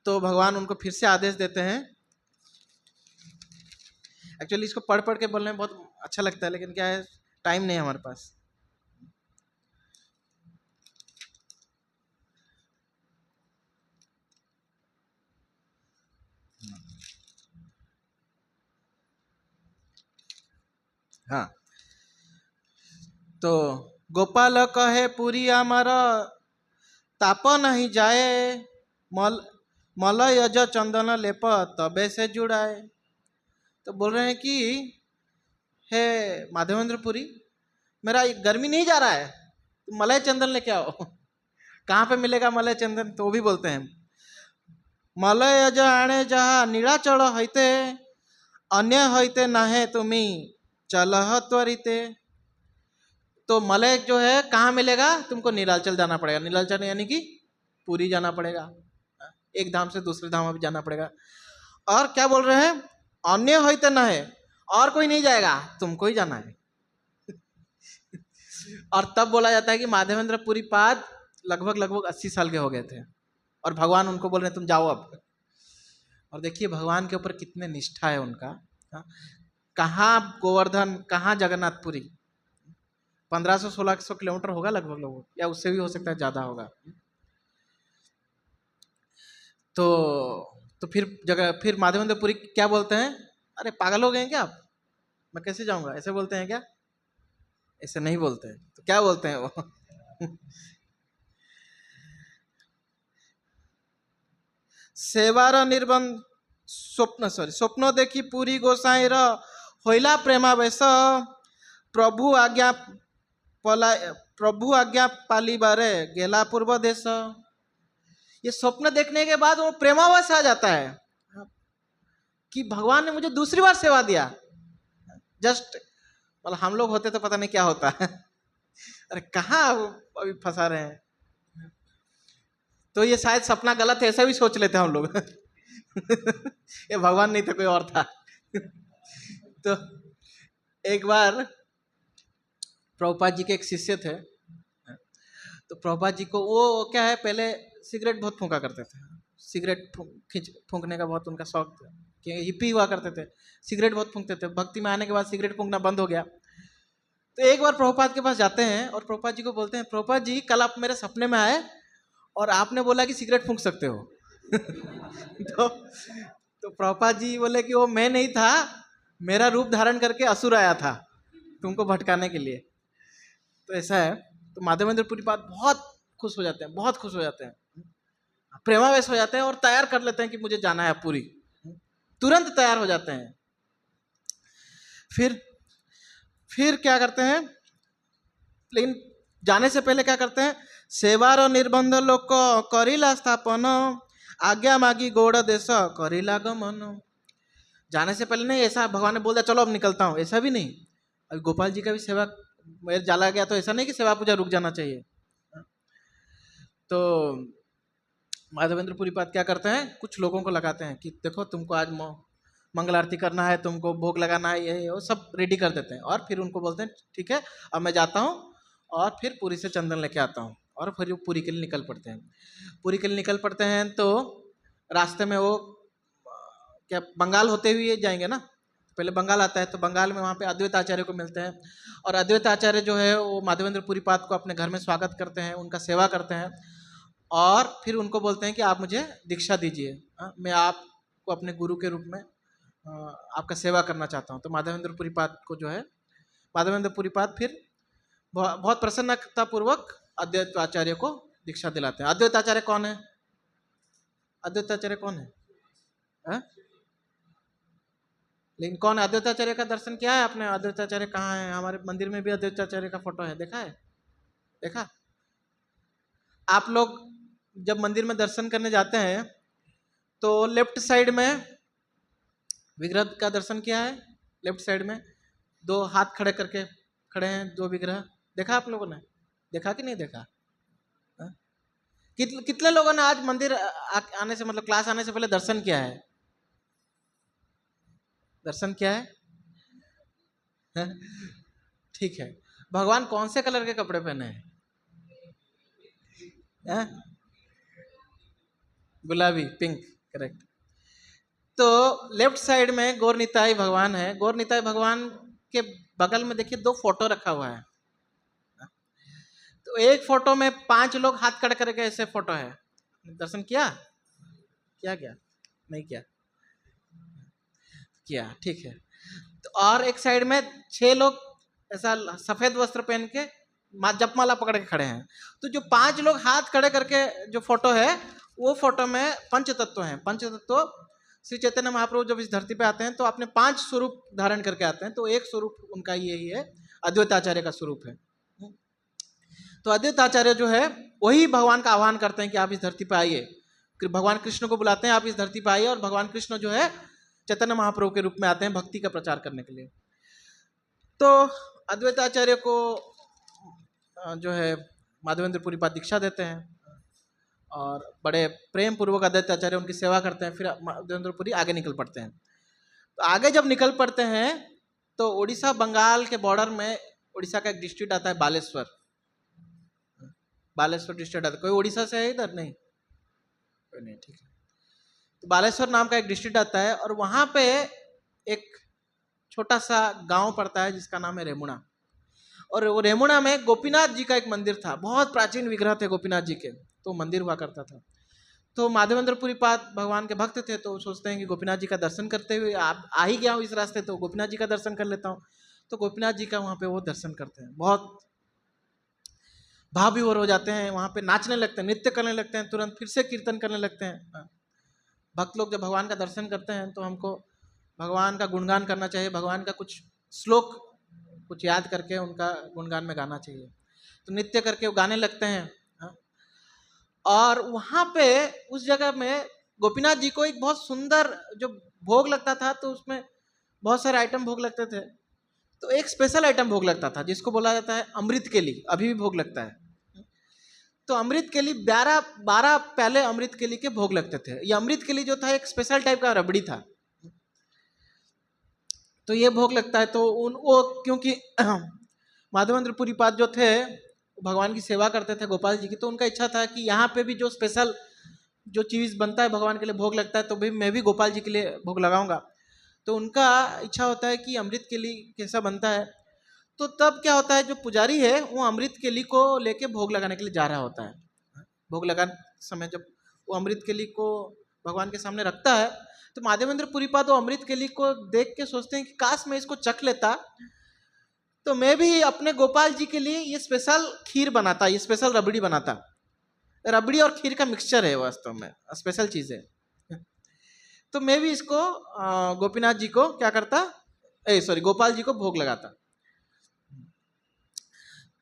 तो भगवान उनको फिर से आदेश देते हैं। एक्चुअली इसको पढ़ पढ़ के बोलने में बहुत अच्छा लगता है, लेकिन क्या है, टाइम नहीं है हमारे पास। हाँ, तो गोपाल कहे पुरी आमार ताप नहीं जाए, मलय यज चंदन लेप तबे से जुड़ाए। तो बोल रहे हैं कि हे माधवेंद्र पुरी, मेरा गर्मी नहीं जा रहा है, तुम मलय चंदन लेके आओ। कहाँ पे मिलेगा मलय चंदन, तो भी बोलते हैं मलय यज आणे जहा नीलाचल हईते, अन्य हईते नाहे तुम्ही चलह त्वरिते। तो मलय जो है कहाँ मिलेगा, तुमको नीलाचल जाना पड़ेगा। नीलाचल यानी कि पुरी जाना पड़ेगा, एक धाम से दूसरे धाम में जाना पड़ेगा। और क्या बोल रहे हैं, अन्य होते न है, और कोई नहीं जाएगा, तुमको ही जाना है। और तब बोला जाता है कि माधवेंद्र पुरी पाद लगभग 80 साल के हो गए थे और भगवान उनको बोल रहे तुम जाओ अब। और देखिए भगवान के ऊपर कितने निष्ठा है उनका। कहाँ गोवर्धन, कहाँ जगन्नाथपुरी, 1500-1600 किलोमीटर होगा लगभग लोगों, या उससे भी हो सकता है ज़्यादा होगा। तो फिर माधवेंद्रपुरी क्या बोलते हैं, अरे पागल हो गए हैं क्या आप, मैं कैसे जाऊंगा, ऐसे बोलते हैं क्या? ऐसे नहीं बोलते हैं। तो क्या बोलते हैं वो? सेवार निर्बंध स्वप्न देखी पूरी गोसाई र होइला प्रेमावेश, प्रभु आज्ञा पाली बारे गेला पूर्व देश। ये स्वप्न देखने के बाद वो प्रेमावेश आ जाता है कि भगवान ने मुझे दूसरी बार सेवा दिया। जस्ट मतलब हम लोग होते तो पता नहीं क्या होता है। अरे कहाँ अभी फंसा रहे हैं, तो ये शायद सपना गलत है ऐसा भी सोच लेते हैं हम लोग। ये भगवान नहीं था, कोई और था। तो एक बार प्रभुपाद जी के एक शिष्य थे, तो प्रभुपाद जी को वो क्या है, पहले सिगरेट बहुत फूंका करते थे, सिगरेट फूंकने का बहुत उनका शौक था, कि हिप्पी हुआ करते थे, सिगरेट बहुत फूंकते थे। भक्ति में आने के बाद सिगरेट फूंकना बंद हो गया। तो एक बार प्रभुपाद के पास जाते हैं और प्रभुपाद जी को बोलते हैं, प्रभुपाद जी कल आप मेरे सपने में आए और आपने बोला कि सिगरेट फूंक सकते हो। तो प्रभुपाद जी बोले कि वो मैं नहीं था, मेरा रूप धारण करके असुर आया था तुमको भटकाने के लिए। तो ऐसा है। तो माधवेंद्र पुरी पाद बहुत खुश हो जाते हैं, बहुत खुश हो जाते हैं, प्रेमावेश हो जाते हैं और तैयार कर लेते हैं कि मुझे जाना है पुरी, तुरंत तैयार हो जाते हैं। फिर क्या करते हैं, लेकिन जाने से पहले क्या करते हैं, सेवार निर्बंध लोक करिला स्थापन, आज्ञा मागी गौड़ देश करिला गमन। जाने से पहले नहीं ऐसा भगवान ने बोल दिया चलो अब निकलता हूँ, ऐसा भी नहीं। अभी गोपाल जी का भी सेवा मेरे जाला गया, तो ऐसा नहीं कि सेवा पूजा रुक जाना चाहिए। तो माधवेंद्र पुरी पाद क्या करते हैं, कुछ लोगों को लगाते हैं कि देखो तुमको आज मंगल आरती करना है, तुमको भोग लगाना है, ये वो सब रेडी कर देते हैं। और फिर उनको बोलते हैं ठीक है अब मैं जाता हूँ, और फिर पुरी से चंदन लेके आता हूँ, और फिर वो पुरी के लिए निकल पड़ते हैं। पुरी के लिए निकल पड़ते हैं तो रास्ते में वो क्या बंगाल होते हुए जाएंगे ना, पहले बंगाल आता है, तो बंगाल में वहाँ पे अद्वैत आचार्य को मिलते हैं, और अद्वैत आचार्य जो है वो माधवेंद्र पुरी पाद को अपने घर में स्वागत करते हैं, उनका सेवा करते हैं, और फिर उनको बोलते हैं कि आप मुझे दीक्षा दीजिए, मैं आपको अपने गुरु के रूप में आपका सेवा करना चाहता हूँ। तो माधवेंद्र पुरी पाद को जो है, माधवेंद्र पुरी पाद फिर बहुत प्रसन्नता पूर्वक अद्वैत आचार्य को दीक्षा दिलाते हैं। अद्वैत आचार्य कौन है? अद्वैत आचार्य कौन है? लेकिन कौन है अद्वैत आचार्य का दर्शन किया है आपने? अद्वैत आचार्य कहाँ है? हमारे मंदिर में भी अद्वैत आचार्य का फोटो है, देखा है? देखा? आप लोग जब मंदिर में दर्शन करने जाते हैं तो लेफ्ट साइड में विग्रह का दर्शन किया है, लेफ्ट साइड में दो हाथ खड़े करके खड़े हैं, दो विग्रह, देखा आप लोगों ने? देखा कि नहीं देखा? कितने लोगों ने आज मंदिर आने से मतलब क्लास आने से पहले दर्शन किया है? दर्शन किया है? ठीक है। भगवान कौन से कलर के कपड़े पहने हैं? गुलाबी, पिंक, करेक्ट। तो लेफ्ट साइड में गौर निताई भगवान है। गौर निताई भगवान के बगल में देखिए दो फोटो रखा हुआ है। तो एक फोटो में 5 लोग हाथ खड़े करके ऐसे फोटो है, दर्शन किया? क्या नहीं किया? किया, ठीक है। तो और एक साइड में 6 लोग ऐसा सफेद वस्त्र पहन के जपमाला पकड़ के खड़े हैं। तो जो 5 लोग हाथ खड़े करके जो फोटो है, वो फोटो में पंचतत्व हैं। पंचतत्व श्री चैतन्य महाप्रभु जब इस धरती पे आते हैं तो अपने 5 स्वरूप धारण करके आते हैं, तो एक स्वरूप उनका यही है, अद्वैत आचार्य का स्वरूप है। तो अद्वैत आचार्य जो है वही भगवान का आह्वान करते हैं कि आप इस धरती पे आइए। भगवान कृष्ण को बुलाते हैं आप इस धरती पे आइए, और भगवान कृष्ण जो है चैतन्य महाप्रभु के रूप में आते हैं भक्ति का प्रचार करने के लिए। तो अद्वैत आचार्य को जो है माधवेंद्र पुरी पाद दीक्षा देते हैं, और बड़े प्रेम पूर्वक आदित्य आचार्य उनकी सेवा करते हैं। फिर माधवेंद्रपुरी आगे निकल पड़ते हैं। तो आगे जब निकल पड़ते हैं तो उड़ीसा बंगाल के बॉर्डर में उड़ीसा का एक डिस्ट्रिक्ट आता है बालेश्वर। बालेश्वर डिस्ट्रिक्ट आता है। कोई उड़ीसा से है इधर? नहीं, कोई नहीं, ठीक है। तो बालेश्वर नाम का एक डिस्ट्रिक्ट आता है और वहां पे एक छोटा सा गांव पड़ता है जिसका नाम है रेमुणा। और वो रेमुणा में गोपीनाथ जी का एक मंदिर था, बहुत प्राचीन विग्रह थे गोपीनाथ जी के, तो मंदिर हुआ करता था। तो माधवेंद्रपुरी पाद भगवान के भक्त थे, तो सोचते हैं कि गोपीनाथ जी का दर्शन करते हुए आप आ ही गया हूँ इस रास्ते, तो गोपीनाथ जी का दर्शन कर लेता हूँ। तो गोपीनाथ जी का वहाँ पे वो दर्शन करते हैं, बहुत भाव विभोर हो जाते हैं, वहाँ पे नाचने लगते हैं, नृत्य करने लगते हैं, तुरंत फिर से कीर्तन करने लगते हैं। भक्त लोग जब भगवान का दर्शन करते हैं तो हमको भगवान का गुणगान करना चाहिए, भगवान का कुछ श्लोक कुछ याद करके उनका गुणगान में गाना चाहिए। तो नृत्य करके वो गाने लगते हैं। और वहाँ पे उस जगह में गोपीनाथ जी को एक बहुत सुंदर जो भोग लगता था, तो उसमें बहुत सारे आइटम भोग लगते थे। तो एक स्पेशल आइटम भोग लगता था जिसको बोला जाता है अमृत केली, अभी भी भोग लगता है। तो अमृत केली 12 पहले अमृत केली के भोग लगते थे। ये अमृत केली जो था एक स्पेशल टाइप का रबड़ी था, तो ये भोग लगता है। तो वो क्योंकि माधवेंद्रपुरी पाद जो थे भगवान की सेवा करते थे गोपाल जी की, तो उनका इच्छा था कि यहाँ पे भी जो स्पेशल जो चीज़ बनता है भगवान के लिए भोग लगता है, तो भी मैं भी गोपाल जी के लिए भोग लगाऊंगा। तो उनका इच्छा होता है कि अमृत केली कैसा बनता है। तो तब क्या होता है, जो पुजारी है वो अमृत केली को लेके भोग लगाने के लिए जा रहा होता है। भोग लगाने समय जब वो अमृत केली को भगवान के सामने रखता है, तो माधवेंद्रपुरी पाद वो अमृत केली को देख के सोचते हैं कि काश मैं इसको चख लेता, तो मैं भी अपने गोपाल जी के लिए ये स्पेशल खीर बनाता, ये स्पेशल रबड़ी बनाता। रबड़ी और खीर का मिक्सचर है वास्तव में, स्पेशल चीज़ है। तो मैं भी इसको गोपीनाथ जी को क्या करता, गोपाल जी को भोग लगाता।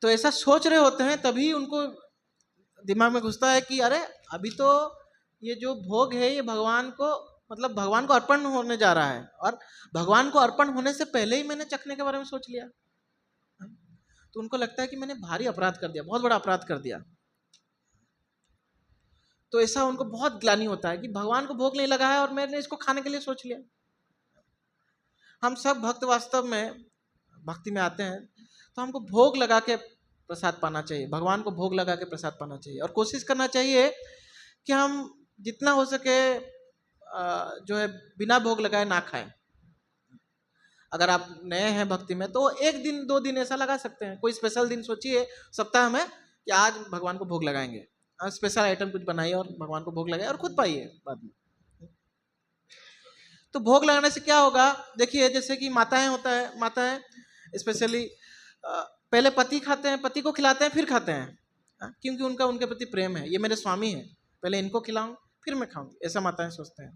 तो ऐसा सोच रहे होते हैं, तभी उनको दिमाग में घुसता है कि अरे अभी तो ये जो भोग है ये भगवान को, मतलब भगवान को अर्पण होने जा रहा है, और भगवान को अर्पण होने से पहले ही मैंने चखने के बारे में सोच लिया। तो उनको लगता है कि मैंने भारी अपराध कर दिया, बहुत बड़ा अपराध कर दिया। तो ऐसा उनको बहुत ग्लानि होता है कि भगवान को भोग नहीं लगा है और मैंने इसको खाने के लिए सोच लिया। हम सब भक्त वास्तव में भक्ति में आते हैं तो हमको भोग लगा के प्रसाद पाना चाहिए, भगवान को भोग लगा के प्रसाद पाना चाहिए, और कोशिश करना चाहिए कि हम जितना हो सके जो है बिना भोग लगाए ना खाएं। अगर आप नए हैं भक्ति में तो 1 दिन 2 दिन ऐसा लगा सकते हैं, कोई स्पेशल दिन सोचिए सप्ताह में कि आज भगवान को भोग लगाएंगे, स्पेशल आइटम कुछ बनाइए और भगवान को भोग लगाइए और खुद पाइए बाद में। तो भोग लगाने से क्या होगा, देखिए जैसे कि माताएं होता है, माताएं स्पेशली पहले पति खाते हैं, पति को खिलाते हैं फिर खाते हैं, क्योंकि उनका उनके प्रति प्रेम है, ये मेरे स्वामी हैं, पहले इनको खिलाऊं फिर मैं खाऊंगी, ऐसा माताएं सोचते हैं।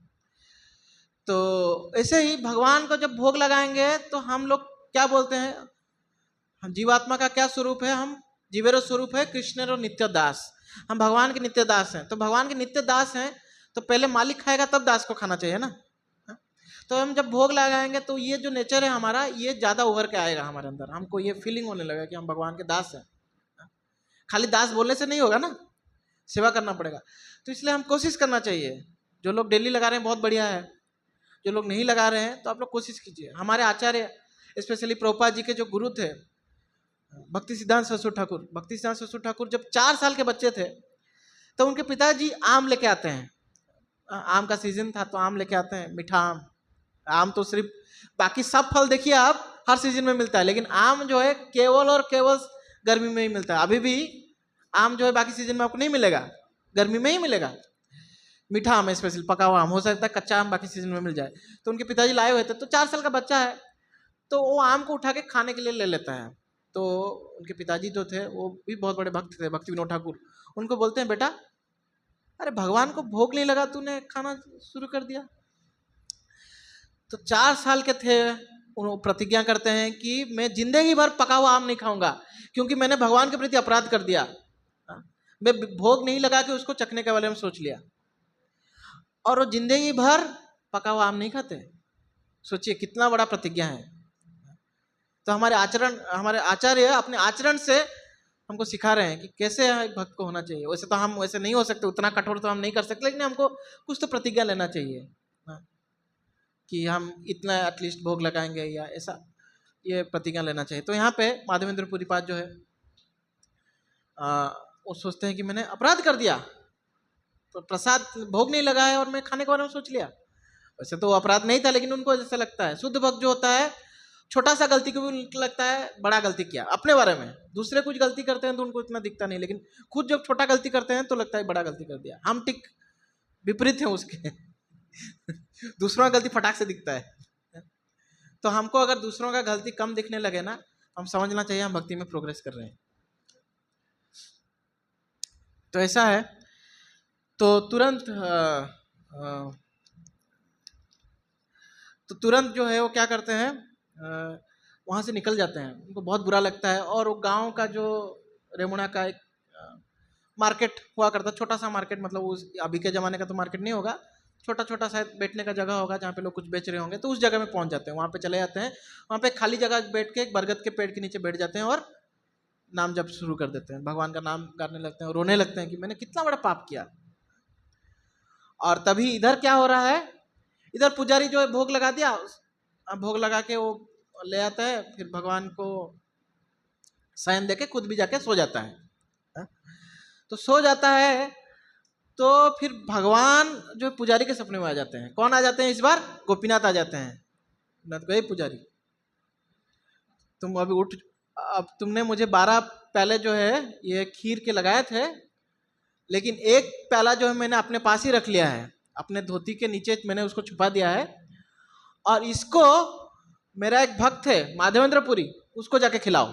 तो ऐसे ही भगवान को जब भोग लगाएंगे तो हम लोग क्या बोलते हैं, हम जीवात्मा का क्या स्वरूप है, हम जीवेरो स्वरूप है कृष्ण और नित्य दास, हम भगवान के नित्य दास हैं। तो भगवान के नित्य दास हैं तो पहले मालिक खाएगा तब दास को खाना चाहिए ना। तो हम जब भोग लगाएंगे तो ये जो नेचर है हमारा ये ज़्यादा उभर के आएगा हमारे अंदर, हमको ये फीलिंग होने लगेगा कि हम भगवान के दास हैं। खाली दास बोलने से नहीं होगा ना, सेवा करना पड़ेगा। तो इसलिए हम कोशिश करना चाहिए, जो लोग डेली लगा रहे हैं बहुत बढ़िया है, जो लोग नहीं लगा रहे हैं तो आप लोग कोशिश कीजिए। हमारे आचार्य स्पेशली प्रभुपाद जी के जो गुरु थे भक्ति सिद्धांत सरस्वती ठाकुर, भक्ति सिद्धांत सरस्वती ठाकुर जब 4 साल के बच्चे थे तो उनके पिताजी आम लेके आते हैं, आम का सीजन था तो आम लेके आते हैं, मीठा आम। आम तो सिर्फ, बाकी सब फल देखिए आप हर सीजन में मिलता है, लेकिन आम जो है केवल और केवल गर्मी में ही मिलता है। अभी भी आम जो है बाकी सीजन में आपको नहीं मिलेगा, गर्मी में ही मिलेगा। मीठा आम है स्पेशल, पका हुआ आम, हो सकता है कच्चा आम बाकी सीजन में मिल जाए। तो उनके पिताजी लाए हुए थे, तो 4 साल का बच्चा है तो वो आम को उठा के खाने के लिए ले लेता है। तो उनके पिताजी जो थे वो भी बहुत बड़े भक्त थे, भक्ति विनोद ठाकुर, उनको बोलते हैं बेटा अरे भगवान को भोग नहीं लगा, तूने खाना शुरू कर दिया। तो 4 साल के थे, प्रतिज्ञा करते हैं कि मैं जिंदगी भर पका हुआ आम नहीं खाऊंगा, क्योंकि मैंने भगवान के प्रति अपराध कर दिया, मैं भोग नहीं लगा के उसको चखने के बारे में सोच लिया। और वो जिंदगी भर पका हुआ आम नहीं खाते। सोचिए कितना बड़ा प्रतिज्ञा है। तो हमारे आचरण, हमारे आचार्य अपने आचरण से हमको सिखा रहे हैं कि कैसे एक भक्त को होना चाहिए। वैसे तो हम वैसे नहीं हो सकते, उतना कठोर तो हम नहीं कर सकते, लेकिन हमको कुछ तो प्रतिज्ञा लेना चाहिए कि हम इतना एटलीस्ट भोग लगाएंगे या ऐसा, ये प्रतिज्ञा लेना चाहिए। तो यहाँ पे माधवेंद्र पुरी पाद जो है वो सोचते हैं कि मैंने अपराध कर दिया, तो प्रसाद भोग नहीं लगाया और मैं खाने के बारे में सोच लिया। वैसे तो अपराध नहीं था, लेकिन उनको जैसा लगता है, शुद्ध भक्त जो होता है छोटा सा गलती को भी लगता है बड़ा गलती किया अपने बारे में। दूसरे कुछ गलती करते हैं तो उनको इतना दिखता नहीं, लेकिन खुद जब छोटा गलती करते हैं तो लगता है बड़ा गलती कर दिया। हम ठीक विपरीत हैं उसके दूसरों का गलती फटाक से दिखता है। तो हमको अगर दूसरों का गलती कम दिखने लगे ना, हम समझना चाहिए हम भक्ति में प्रोग्रेस कर रहे हैं। तो ऐसा है, तो तुरंत जो है वो क्या करते हैं, वहाँ से निकल जाते हैं। उनको बहुत बुरा लगता है। और वो गांव का जो रेमुणा का एक मार्केट हुआ करता, छोटा सा मार्केट, मतलब उस अभी के ज़माने का तो मार्केट नहीं होगा, छोटा छोटा शायद बैठने का जगह होगा जहाँ पे लोग कुछ बेच रहे होंगे, तो उस जगह में पहुँच जाते हैं। वहाँ पे चले जाते हैं, वहाँ पे खाली जगह बैठ के एक बरगद के पेड़ के नीचे बैठ जाते हैं और नाम जप शुरू कर देते हैं, भगवान का नाम गाने लगते हैं और रोने लगते हैं कि मैंने कितना बड़ा पाप किया। और तभी इधर क्या हो रहा है, इधर पुजारी जो है भोग लगा दिया, भोग लगा के वो ले आता है, फिर भगवान को शयन देके खुद भी जाके सो जाता है। तो सो जाता है तो फिर भगवान जो पुजारी के सपने में आ जाते हैं। कौन आ जाते हैं इस बार? गोपीनाथ आ जाते हैं। गोपीनाथ को, पुजारी तुम अभी उठ, अब तुमने मुझे 12 प्याले जो है ये खीर के लगाए थे, लेकिन एक प्याला जो है मैंने अपने पास ही रख लिया है, अपने धोती के नीचे मैंने उसको छुपा दिया है, और इसको मेरा एक भक्त है माधवेंद्रपुरी, उसको जाके खिलाओ।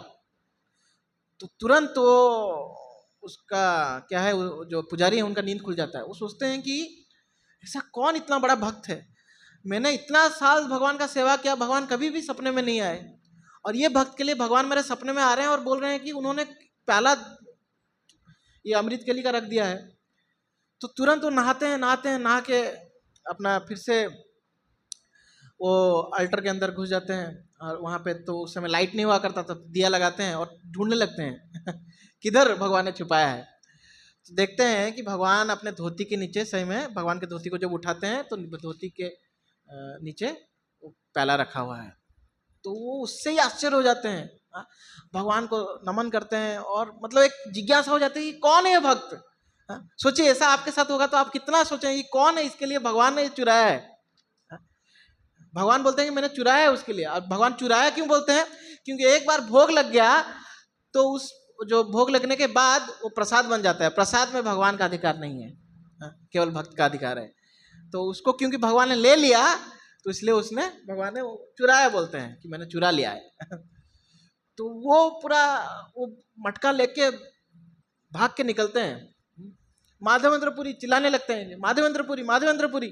तो तुरंत वो उसका क्या है, जो पुजारी है उनका नींद खुल जाता है। वो सोचते हैं कि ऐसा कौन इतना बड़ा भक्त है, मैंने इतना साल भगवान का सेवा किया, भगवान कभी भी सपने में नहीं आए, और ये भक्त के लिए भगवान मेरे सपने में आ रहे हैं और बोल रहे हैं कि उन्होंने प्याला ये अमृत केली का रख दिया है। तो तुरंत वो नहाते हैं, नहा के अपना फिर से वो अल्टर के अंदर घुस जाते हैं, और वहाँ पे तो उस समय लाइट नहीं हुआ करता था, दिया लगाते हैं और ढूंढने लगते हैं किधर भगवान ने छुपाया है। तो देखते हैं कि भगवान अपने धोती के नीचे, सही में भगवान के धोती को जब उठाते हैं तो धोती के नीचे वो प्याला रखा हुआ है। तो वो उससे ही आश्चर्य हो जाते हैं, भगवान को नमन करते हैं, और मतलब एक जिज्ञासा हो जाती है कि कौन है ये भक्त। सोचिए ऐसा आपके साथ होगा तो आप कितना सोचेंगे कि कौन है, इसके लिए भगवान ने चुराया है। भगवान बोलते हैं कि मैंने चुराया है उसके लिए। और भगवान चुराया क्यों बोलते हैं? क्योंकि एक बार भोग लग गया तो उस जो भोग लगने के बाद वो प्रसाद बन जाता है। प्रसाद में भगवान का अधिकार नहीं है, केवल भक्त का अधिकार है। तो उसको क्योंकि भगवान ने ले लिया, तो इसलिए उसने, भगवान ने चुराया बोलते हैं कि मैंने चुरा लिया है तो वो पूरा वो मटका लेके भाग के निकलते हैं, माधवेंद्रपुरी चिल्लाने लगते हैं, माधवेंद्रपुरी माधवेंद्रपुरी।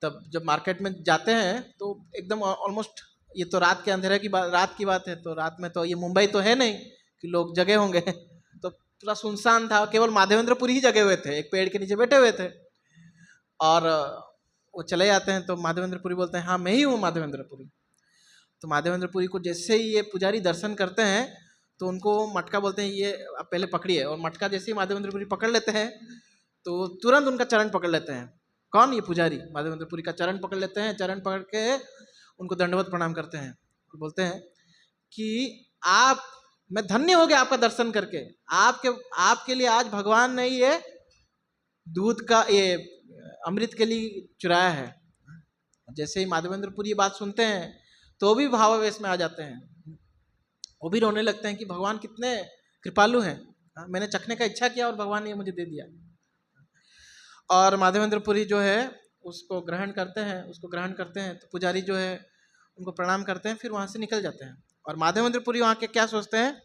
तब जब मार्केट में जाते हैं तो एकदम ऑलमोस्ट, ये तो रात के अंधेरे की बात, रात की बात है, तो रात में तो ये मुंबई तो है नहीं कि लोग जगे होंगे तो पूरा सुनसान था, केवल माधवेंद्रपुरी ही जगे हुए थे, एक पेड़ के नीचे बैठे हुए थे। और वो चले जाते हैं तो माधवेंद्रपुरी बोलते हैं हाँ मैं ही हूँ माधवेंद्रपुरी। तो माधवेंद्रपुरी को जैसे ही ये पुजारी दर्शन करते हैं तो उनको मटका बोलते हैं ये आप पहले पकड़िए, और मटका जैसे ही माधवेंद्रपुरी पकड़ लेते हैं तो तुरंत उनका चरण पकड़ लेते हैं। कौन? ये पुजारी माधवेंद्रपुरी का चरण पकड़ लेते हैं, चरण पकड़ के उनको दंडवत प्रणाम करते हैं, बोलते हैं कि आप, मैं धन्य हो गया आपका दर्शन करके, आपके लिए आज भगवान ने ये दूध का ये अमृत के लिए चुराया है। जैसे ही माधवेंद्रपुरी ये बात सुनते हैं तो भी भावावेश में आ जाते हैं, वो भी रोने लगते हैं कि भगवान कितने कृपालु हैं, मैंने चखने का इच्छा किया और भगवान ने मुझे दे दिया। और माधवेंद्रपुरी जो है उसको ग्रहण करते हैं, तो पुजारी जो है उनको प्रणाम करते हैं, फिर वहाँ से निकल जाते हैं। और माधवेंद्रपुरी वहाँ के क्या सोचते हैं,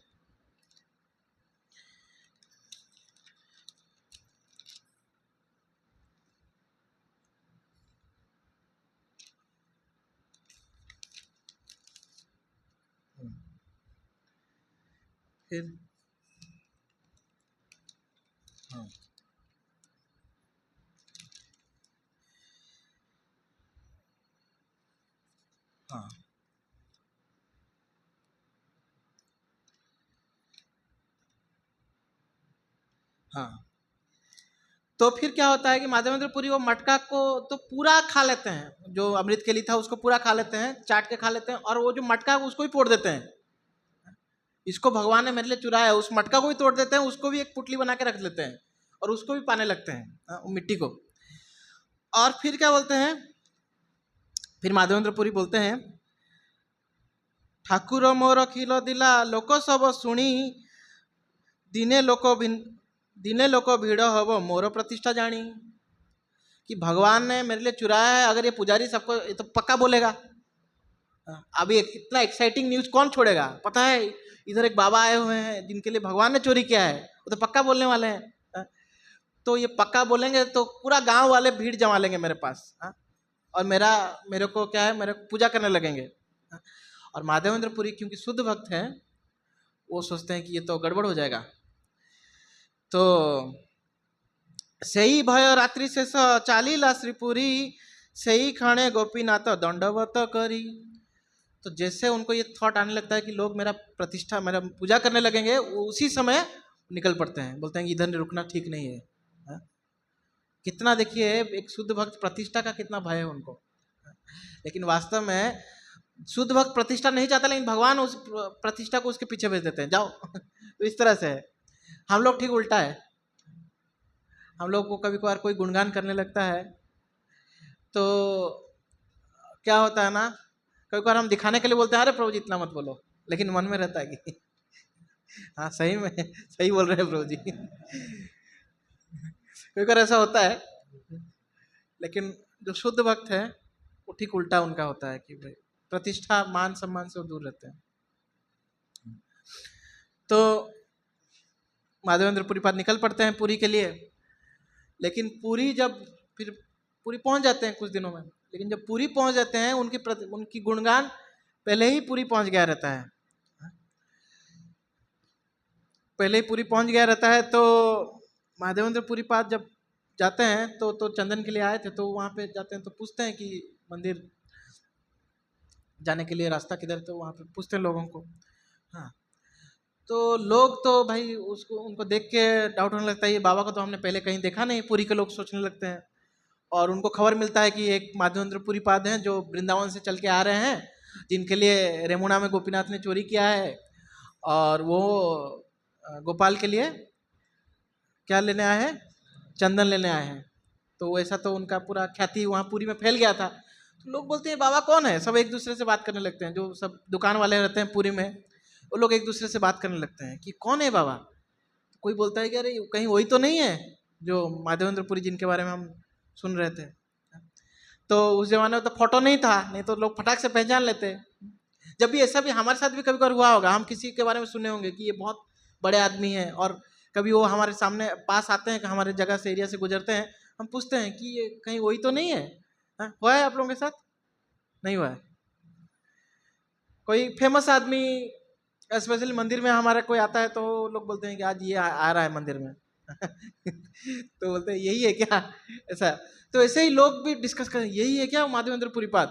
फिर हाँ हाँ हाँ, तो फिर क्या होता है कि माधवेंद्र पुरी वो मटका को तो पूरा खा लेते हैं, जो अमृत केली था उसको पूरा खा लेते हैं, चाट के खा लेते हैं, और वो जो मटका है उसको ही फोड़ देते हैं। इसको भगवान ने मेरे लिए चुराया, उस मटका को भी तोड़ देते हैं, उसको भी एक पुटली बना के रख लेते हैं और उसको भी पाने लगते हैं मिट्टी को। और फिर क्या बोलते हैं, फिर माधवेंद्र पुरी बोलते हैं, ठाकुर मोर खिल दिला लोक सब शुणी, दिने लोक भीड़ हब मोर प्रतिष्ठा जानी। कि भगवान ने मेरे लिए चुराया है, अगर ये पुजारी सबको, ये तो पक्का बोलेगा। अभी इतना एक्साइटिंग न्यूज कौन छोड़ेगा, पता है इधर एक बाबा आए हुए हैं जिनके लिए भगवान ने चोरी किया है, वो तो पक्का बोलने वाले हैं। तो ये पक्का बोलेंगे तो पूरा गांव वाले भीड़ जमा लेंगे मेरे पास, और मेरे को क्या है, मेरे को पूजा करने लगेंगे। और माधवेंद्र पुरी क्योंकि शुद्ध भक्त हैं, वो सोचते हैं कि ये तो गड़बड़ हो जाएगा। तो सही भय रात्रि शेष चालीला श्रीपुरी, सही खाने गोपीनाथ दंडवत करी। तो जैसे उनको ये थॉट आने लगता है कि लोग मेरा प्रतिष्ठा, मेरा पूजा करने लगेंगे, वो उसी समय निकल पड़ते हैं, बोलते हैं कि इधर रुकना ठीक नहीं है। कितना देखिए, एक शुद्ध भक्त प्रतिष्ठा का कितना भय है उनको। लेकिन वास्तव में शुद्ध भक्त प्रतिष्ठा नहीं चाहता, लेकिन भगवान उस प्रतिष्ठा को उसके पीछे भेज देते हैं, जाओ। तो इस तरह से है। हम लोग ठीक उल्टा है। हम लोग को कभी कभार कोई गुणगान करने लगता है तो क्या होता है ना, कभी कभार हम दिखाने के लिए बोलते हैं, अरे प्रभु जी इतना मत बोलो, लेकिन मन में रहता है कि हाँ सही में सही बोल रहे हैं प्रभु जी। कभी कभार ऐसा होता है, लेकिन जो शुद्ध भक्त है वो ठीक उल्टा उनका होता है कि भाई प्रतिष्ठा मान सम्मान से वो दूर रहते हैं। तो माधवेंद्र पुरी पाद निकल पड़ते हैं पुरी के लिए, लेकिन पुरी जब फिर पुरी पहुंच जाते हैं कुछ दिनों में, लेकिन जब पुरी पहुंच जाते हैं उनकी गुणगान पहले ही पुरी पहुंच गया रहता है, पहले ही पुरी पहुंच गया रहता है। तो माधवेंद्र पुरी पाद जब जाते हैं तो चंदन के लिए आए थे, तो वहां पे जाते हैं तो पूछते हैं कि मंदिर जाने के लिए रास्ता किधर, तो वहां पे पूछते हैं लोगों को। हाँ, तो लोग तो भाई उनको देख के डाउट होने लगता है, ये बाबा को तो हमने पहले कहीं देखा नहीं, पुरी के लोग सोचने लगते हैं। और उनको खबर मिलता है कि एक माधवेंद्र पुरी पाद हैं जो वृंदावन से चल के आ रहे हैं, जिनके लिए रेमुणा में गोपीनाथ ने चोरी किया है, और वो गोपाल के लिए क्या लेने आए हैं, चंदन लेने आए हैं। तो वैसा तो उनका पूरा ख्याति वहाँ पुरी में फैल गया था। तो लोग बोलते हैं बाबा कौन है, सब एक दूसरे से बात करने लगते हैं, जो सब दुकान वाले रहते हैं पुरी में, वो लोग एक दूसरे से बात करने लगते हैं कि कौन है बाबा। कोई बोलता है कि अरे कहीं वही तो नहीं है जो माधवेंद्र पुरी जिनके बारे में हम सुन रहे थे। तो उस जमाने में तो फोटो नहीं था, नहीं तो लोग फटाक से पहचान लेते। जब भी ऐसा भी हमारे साथ भी कभी कभी हुआ होगा, हम किसी के बारे में सुने होंगे कि ये बहुत बड़े आदमी हैं, और कभी वो हमारे सामने पास आते हैं कि हमारे जगह से, एरिया से गुजरते हैं, हम पूछते हैं कि ये कहीं वही तो नहीं है। हुआ है आप लोगों के साथ? नहीं हुआ है? कोई फेमस आदमी स्पेशली मंदिर में हमारे कोई आता है तो लोग बोलते हैं कि आज ये आ रहा है मंदिर में। तो बोलते हैं यही है क्या, ऐसा। तो ऐसे ही लोग भी डिस्कस करें, यही है क्या माधवेंद्र पुरी पाद?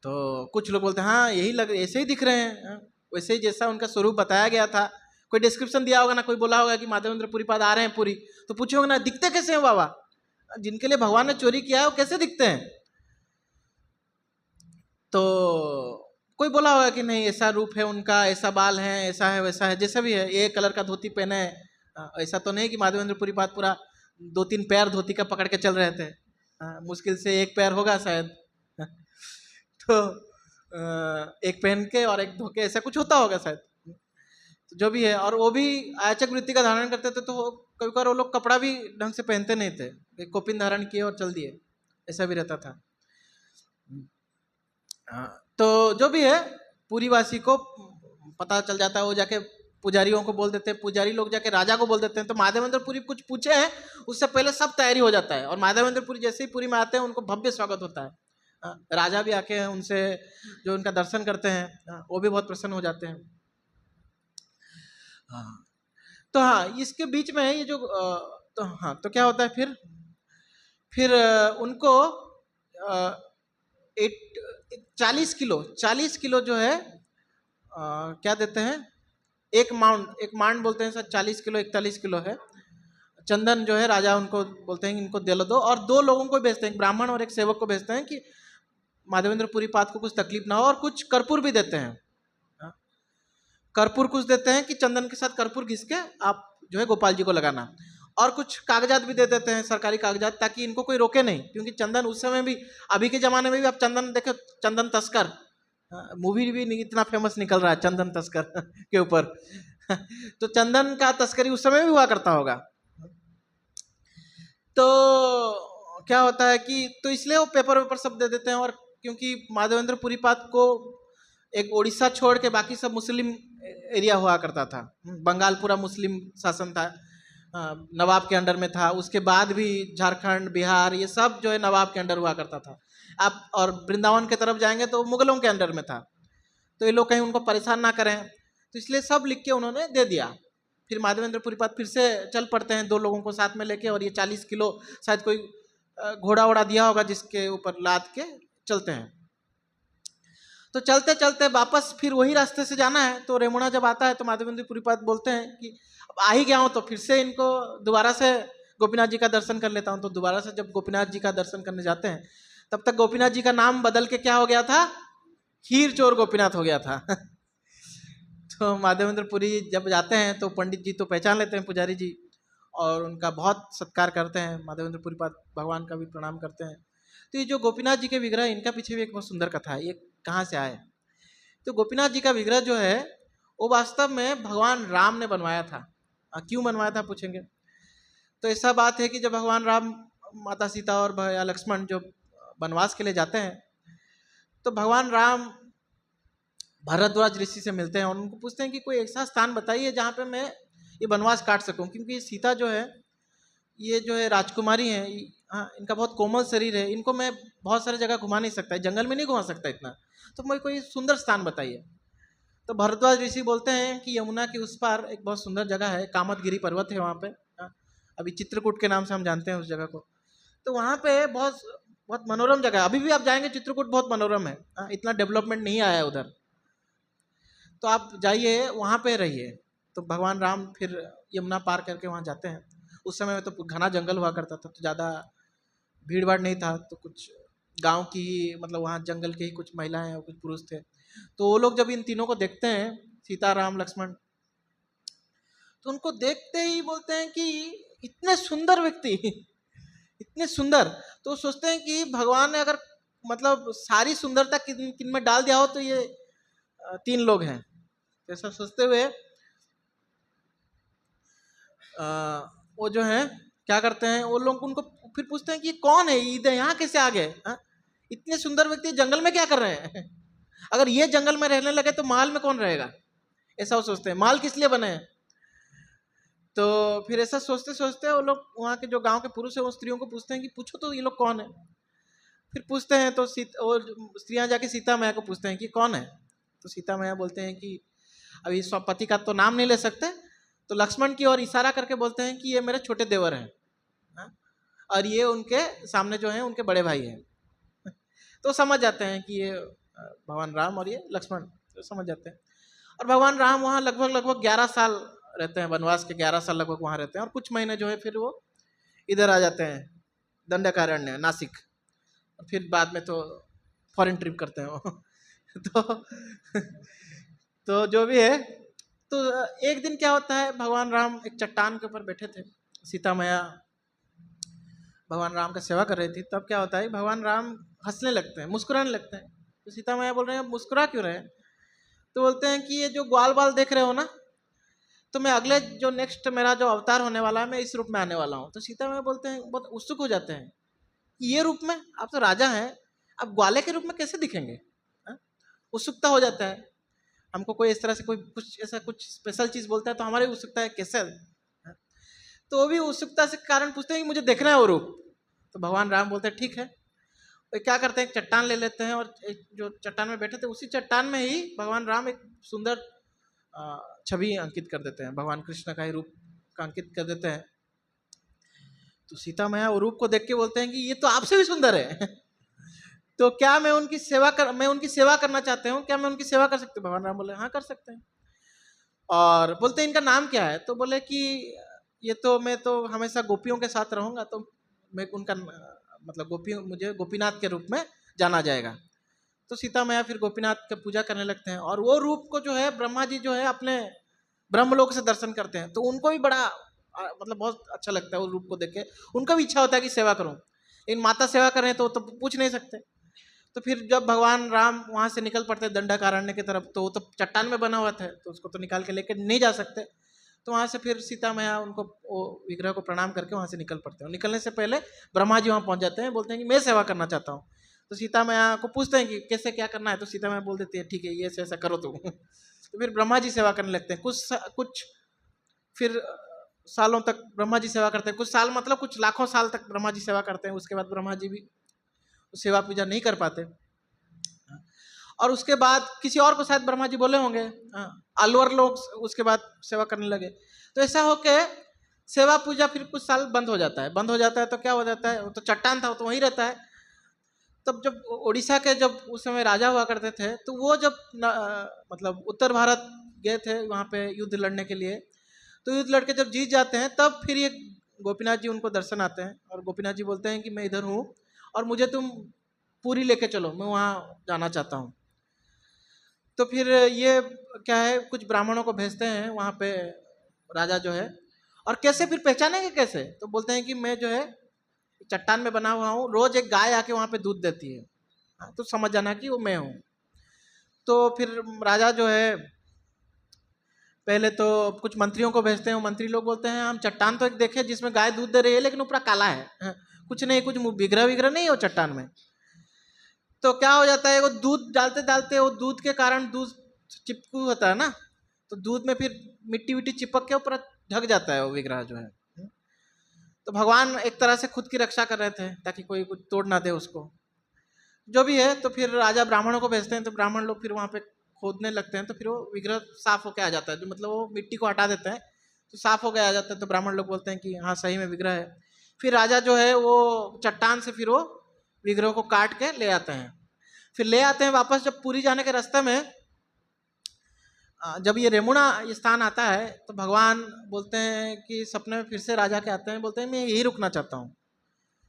तो कुछ लोग बोलते हैं हाँ यही लग, ऐसे ही दिख रहे हैं, वैसे ही जैसा उनका स्वरूप बताया गया था। कोई डिस्क्रिप्शन दिया होगा ना, कोई बोला होगा कि माधवेंद्र पुरी पाद आ रहे हैं पुरी, तो पूछे होगा ना दिखते कैसे हैं बाबा, जिनके लिए भगवान ने चोरी किया है वो कैसे दिखते हैं? तो कोई बोला होगा कि नहीं ऐसा रूप है उनका, ऐसा बाल है, ऐसा है वैसा है, जैसा भी है, ये कलर का धोती पहने है। ऐसा तो नहीं कि माधवेंद्र पुरी पाद पूरा 2-3 पैर धोती का पकड़ के चल रहे थे, मुश्किल से एक पैर होगा शायद। तो एक पहन के और एक धो के, ऐसा कुछ होता होगा शायद। तो जो भी है, और वो भी आयाचक वृत्ति का धारण करते थे, तो कभी कभार वो लोग कपड़ा भी ढंग से पहनते नहीं थे, एक कोपिन धारण किए और चल दिए, ऐसा भी रहता था। तो जो भी है, पुरीवासी को पता चल जाता है, वो जाके पुजारियों को बोल देते हैं, पुजारी लोग जाके राजा को बोल देते हैं। तो माधवेंद्र पुरी कुछ पूछे हैं, उससे पहले सब तैयारी हो जाता है, और माधवेंद्र पुरी जैसे ही पुरी में आते हैं उनको भव्य स्वागत होता है। राजा भी आके उनसे जो उनका दर्शन करते हैं वो भी बहुत प्रसन्न हो जाते हैं। तो हाँ, इसके बीच में ये जो तो हाँ, तो क्या होता है फिर उनको 40 किलो जो है क्या देते हैं, एक मांड बोलते हैं सर, 40 किलो 41 किलो है चंदन जो है, राजा उनको बोलते हैं कि इनको दे दो, और 2 लोगों को भेजते हैं, एक ब्राह्मण और एक सेवक को भेजते हैं कि माधवेंद्र पुरी पाद को कुछ तकलीफ ना हो, और कुछ कर्पूर भी देते हैं। कर्पूर कुछ देते हैं कि चंदन के साथ कर्पूर घिस के आप जो है गोपाल जी को लगाना, और कुछ कागजात भी दे देते हैं, सरकारी कागजात, ताकि इनको कोई रोके नहीं, क्योंकि चंदन उस समय भी, अभी के जमाने में भी आप चंदन देखो, चंदन तस्कर मूवी भी इतना फेमस निकल रहा है चंदन तस्कर के ऊपर तो चंदन का तस्करी उस समय भी हुआ करता होगा। तो क्या होता है कि तो इसलिए वो पेपर सब दे देते हैं, और क्योंकि माधवेंद्र पुरी पाद को एक उड़ीसा छोड़ के बाकी सब मुस्लिम एरिया हुआ करता था, बंगाल पूरा मुस्लिम शासन था, नवाब के अंडर में था, उसके बाद भी झारखंड बिहार ये सब जो है नवाब के अंडर हुआ करता था। आप और वृंदावन के तरफ जाएंगे तो मुगलों के अंडर में था, तो ये लोग कहीं उनको परेशान ना करें, तो इसलिए सब लिख के उन्होंने दे दिया। फिर माधवेंद्र पुरी पाद फिर से चल पड़ते हैं 2 लोगों को साथ में लेके, और ये 40 किलो शायद कोई घोड़ा वोड़ा दिया होगा जिसके ऊपर लाद के चलते हैं। तो चलते चलते वापस फिर वही रास्ते से जाना है, तो रेमुणा जब आता है तो माधवेंद्र पुरी पाद बोलते हैं कि अब आ ही गया हूँ तो फिर से इनको दोबारा से गोपीनाथ जी का दर्शन कर लेता हूँ। तो दोबारा से जब गोपीनाथ जी का दर्शन करने जाते हैं, तब तक गोपीनाथ जी का नाम बदल के क्या हो गया था, खीर चोर गोपीनाथ हो गया था तो माधवेंद्र पुरी जब जाते हैं तो पंडित जी तो पहचान लेते हैं, पुजारी जी, और उनका बहुत सत्कार करते हैं, माधवेंद्र पुरी पाद भगवान का भी प्रणाम करते हैं। तो ये जो गोपीनाथ जी के विग्रह, इनका पीछे भी एक बहुत सुंदर कथा है, ये कहाँ से आए। तो गोपीनाथ जी का विग्रह जो है वो वास्तव में भगवान राम ने बनवाया था। क्यों बनवाया था पूछेंगे, तो ऐसा बात है कि जब भगवान राम, माता सीता और भैया लक्ष्मण जो वनवास के लिए जाते हैं, तो भगवान राम भरद्वाज ऋषि से मिलते हैं और उनको पूछते हैं कि कोई ऐसा स्थान बताइए जहाँ पे मैं ये वनवास काट सकूं, क्योंकि सीता जो है, ये जो है राजकुमारी है, हाँ, इनका बहुत कोमल शरीर है, इनको मैं बहुत सारी जगह घुमा नहीं सकता, जंगल में नहीं घुमा सकता इतना, तो मुझे कोई सुंदर स्थान बताइए। तो भरद्वाज ऋषि बोलते हैं कि यमुना के उस पार एक बहुत सुंदर जगह है, कामतगिरी पर्वत है वहाँ पे, अभी चित्रकूट के नाम से हम जानते हैं उस जगह को। तो वहाँ पे बहुत बहुत मनोरम जगह है, अभी भी आप जाएंगे चित्रकूट बहुत मनोरम है, इतना डेवलपमेंट नहीं आया है उधर, तो आप जाइए वहाँ पे रहिए। तो भगवान राम फिर यमुना पार करके वहाँ जाते हैं। उस समय में तो घना जंगल हुआ करता था, तो ज़्यादा भीड़ भाड़ नहीं था, तो कुछ गांव की ही, मतलब वहाँ जंगल के ही कुछ महिलाएं और कुछ पुरुष थे। तो वो लोग जब इन तीनों को देखते हैं, सीता राम लक्ष्मण, तो उनको देखते ही बोलते हैं कि इतने सुंदर व्यक्ति इतने सुंदर, तो सोचते हैं कि भगवान ने अगर मतलब सारी सुंदरता किन में डाल दिया हो तो ये 3 लोग हैं। ऐसा सोचते हुए वो जो है क्या करते हैं, वो लोग उनको फिर पूछते हैं कि कौन है, इधर यहाँ कैसे आ गए, इतने सुंदर व्यक्ति जंगल में क्या कर रहे हैं अगर ये जंगल में रहने लगे तो महल में कौन रहेगा, ऐसा वो सोचते हैं, महल किस लिए बने हैं। तो फिर ऐसा सोचते सोचते वो लोग वहाँ के जो गांव के पुरुष है वो स्त्रियों को पूछते हैं कि पूछो तो ये लोग कौन है। फिर पूछते हैं तो स्त्रियाँ जाके सीता मैया को पूछते हैं कि कौन है। तो सीता मैया बोलते हैं कि अभी पति का तो नाम नहीं ले सकते, तो लक्ष्मण की ओर इशारा करके बोलते हैं कि ये मेरे छोटे देवर हैं, और ये उनके सामने जो है उनके बड़े भाई हैं तो समझ जाते हैं कि ये भगवान राम और ये लक्ष्मण, तो समझ जाते हैं। और भगवान राम वहाँ लगभग 11 साल रहते हैं, वनवास के 11 साल लगभग वहाँ रहते हैं, और कुछ महीने जो है फिर वो इधर आ जाते हैं दंडकारण्य नासिक, और फिर बाद में तो फॉरेन ट्रिप करते हैं वो तो जो भी है, तो एक दिन क्या होता है, भगवान राम एक चट्टान के ऊपर बैठे थे, सीता मैया भगवान राम का सेवा कर रही थी, तब क्या होता है भगवान राम हंसने लगते हैं, मुस्कुराने लगते हैं। तो सीता मैया बोल रहे हैं मुस्कुरा क्यों रहे हैं, तो बोलते हैं कि ये जो ग्वाल बाल देख रहे हो ना, तो मैं अगले जो नेक्स्ट मेरा जो अवतार होने वाला है मैं इस रूप में आने वाला हूँ। तो सीता मैया बोलते हैं, बहुत उत्सुक हो जाते हैं, ये रूप में, आप तो राजा हैं, आप ग्वाले के रूप में कैसे दिखेंगे, उत्सुकता हो जाता है हमको, कोई इस तरह से कोई कुछ ऐसा कुछ स्पेशल चीज़ बोलता है तो हमारी उत्सुकता है कैसे, तो वो भी उत्सुकता से कारण पूछते हैं कि मुझे देखना है वो रूप। तो भगवान राम बोलते हैं ठीक है, वो क्या करते हैं, एक चट्टान ले लेते हैं, और एक जो चट्टान में बैठे थे उसी चट्टान में ही भगवान राम एक सुंदर छवि अंकित कर देते हैं, भगवान कृष्ण का ही रूप का अंकित कर देते हैं। तो सीता मैया वो रूप को देख के बोलते हैं कि ये तो आपसे भी सुंदर है तो क्या मैं उनकी सेवा करना चाहते हूँ, क्या मैं उनकी सेवा कर सकती हूँ। भगवान राम बोले हाँ कर सकते हैं। और बोलते हैं इनका नाम क्या है, तो बोले कि ये तो मैं तो हमेशा गोपियों के साथ रहूंगा, तो मैं उनका मतलब गोपियों मुझे गोपीनाथ के रूप में जाना जाएगा। तो सीता मैया फिर गोपीनाथ की पूजा करने लगते हैं, और वो रूप को जो है ब्रह्मा जी जो है अपने ब्रह्मलोक से दर्शन करते हैं, तो उनको भी बड़ा मतलब बहुत अच्छा लगता है उस रूप को देख के। उनका भी इच्छा होता है कि सेवा करूं, इन माता सेवा कर रहे हैं तो पूछ नहीं सकते। तो फिर जब भगवान राम वहां से निकल पड़ते दंडकारण्य की तरफ, तो वो तो चट्टान में बना हुआ था, तो उसको तो निकाल के लेके नहीं जा सकते। तो वहां से फिर सीता मैया उनको वो विग्रह को प्रणाम करके वहां से निकल पड़ते हैं। निकलने से पहले ब्रह्मा जी वहां पहुंच जाते हैं, बोलते हैं कि मैं सेवा करना चाहता हूँ। तो सीता मैया को पूछते हैं कि कैसे क्या करना है, तो सीता मैया बोल देती है ठीक है ये ऐसा करो तुम। तो फिर ब्रह्मा जी सेवा करने लगते हैं कुछ फिर सालों तक ब्रह्मा जी सेवा करते हैं, कुछ साल मतलब कुछ लाखों साल तक ब्रह्मा जी सेवा करते हैं। उसके बाद ब्रह्मा जी भी सेवा पूजा नहीं कर पाते, और उसके बाद किसी और को शायद ब्रह्मा जी बोले होंगे, अलवर लोग उसके बाद सेवा करने लगे। तो ऐसा होके सेवा पूजा फिर कुछ साल बंद हो जाता है। बंद हो जाता है तो क्या हो जाता है, वो तो चट्टान था वो तो वहीं रहता है। तब जब उड़ीसा के जब उस समय राजा हुआ करते थे, तो वो जब मतलब उत्तर भारत गए थे वहाँ पे युद्ध लड़ने के लिए, तो युद्ध लड़के जब जीत जाते हैं तब फिर ये गोपीनाथ जी उनको दर्शन आते हैं, और गोपीनाथ जी बोलते हैं कि मैं इधर हूँ और मुझे तुम पूरी लेके चलो, मैं वहाँ जाना चाहता हूँ। तो फिर ये क्या है, कुछ ब्राह्मणों को भेजते हैं वहाँ पे राजा जो है। और कैसे फिर पहचानेंगे कैसे, तो बोलते हैं कि मैं जो है चट्टान में बना हुआ हूँ, रोज एक गाय आके वहाँ पे दूध देती है, तो समझ जाना कि वो मैं हूँ। तो फिर राजा जो है पहले तो कुछ मंत्रियों को भेजते हैं। मंत्री लोग बोलते हैं हम चट्टान तो एक देखे जिसमें गाय दूध दे रही है, लेकिन ऊपर काला है, कुछ नहीं, कुछ विग्रह विग्रह नहीं है वो चट्टान में। तो क्या हो जाता है, वो दूध डालते डालते वो दूध के कारण दूध चिपकू होता है ना, तो दूध में फिर मिट्टी विट्टी चिपक के ऊपर ढक जाता है वो विग्रह जो है। तो भगवान एक तरह से खुद की रक्षा कर रहे थे ताकि कोई कुछ तोड़ ना दे उसको, जो भी है। तो फिर राजा ब्राह्मणों को भेजते हैं, तो ब्राह्मण लोग फिर वहाँ पे खोदने लगते हैं, तो फिर वो विग्रह साफ होके आ जाता है, जो मतलब वो मिट्टी को हटा देते हैं तो साफ हो गया आ जाता है। तो ब्राह्मण लोग बोलते हैं कि हाँ सही में विग्रह है। फिर राजा जो है वो चट्टान से फिर वो विग्रह को काट के ले आते हैं। फिर ले आते हैं वापस, जब पुरी जाने के रास्ते में जब ये रेमुणा स्थान आता है, तो भगवान बोलते हैं कि सपने में फिर से राजा के आते हैं, बोलते हैं मैं यही रुकना चाहता हूँ,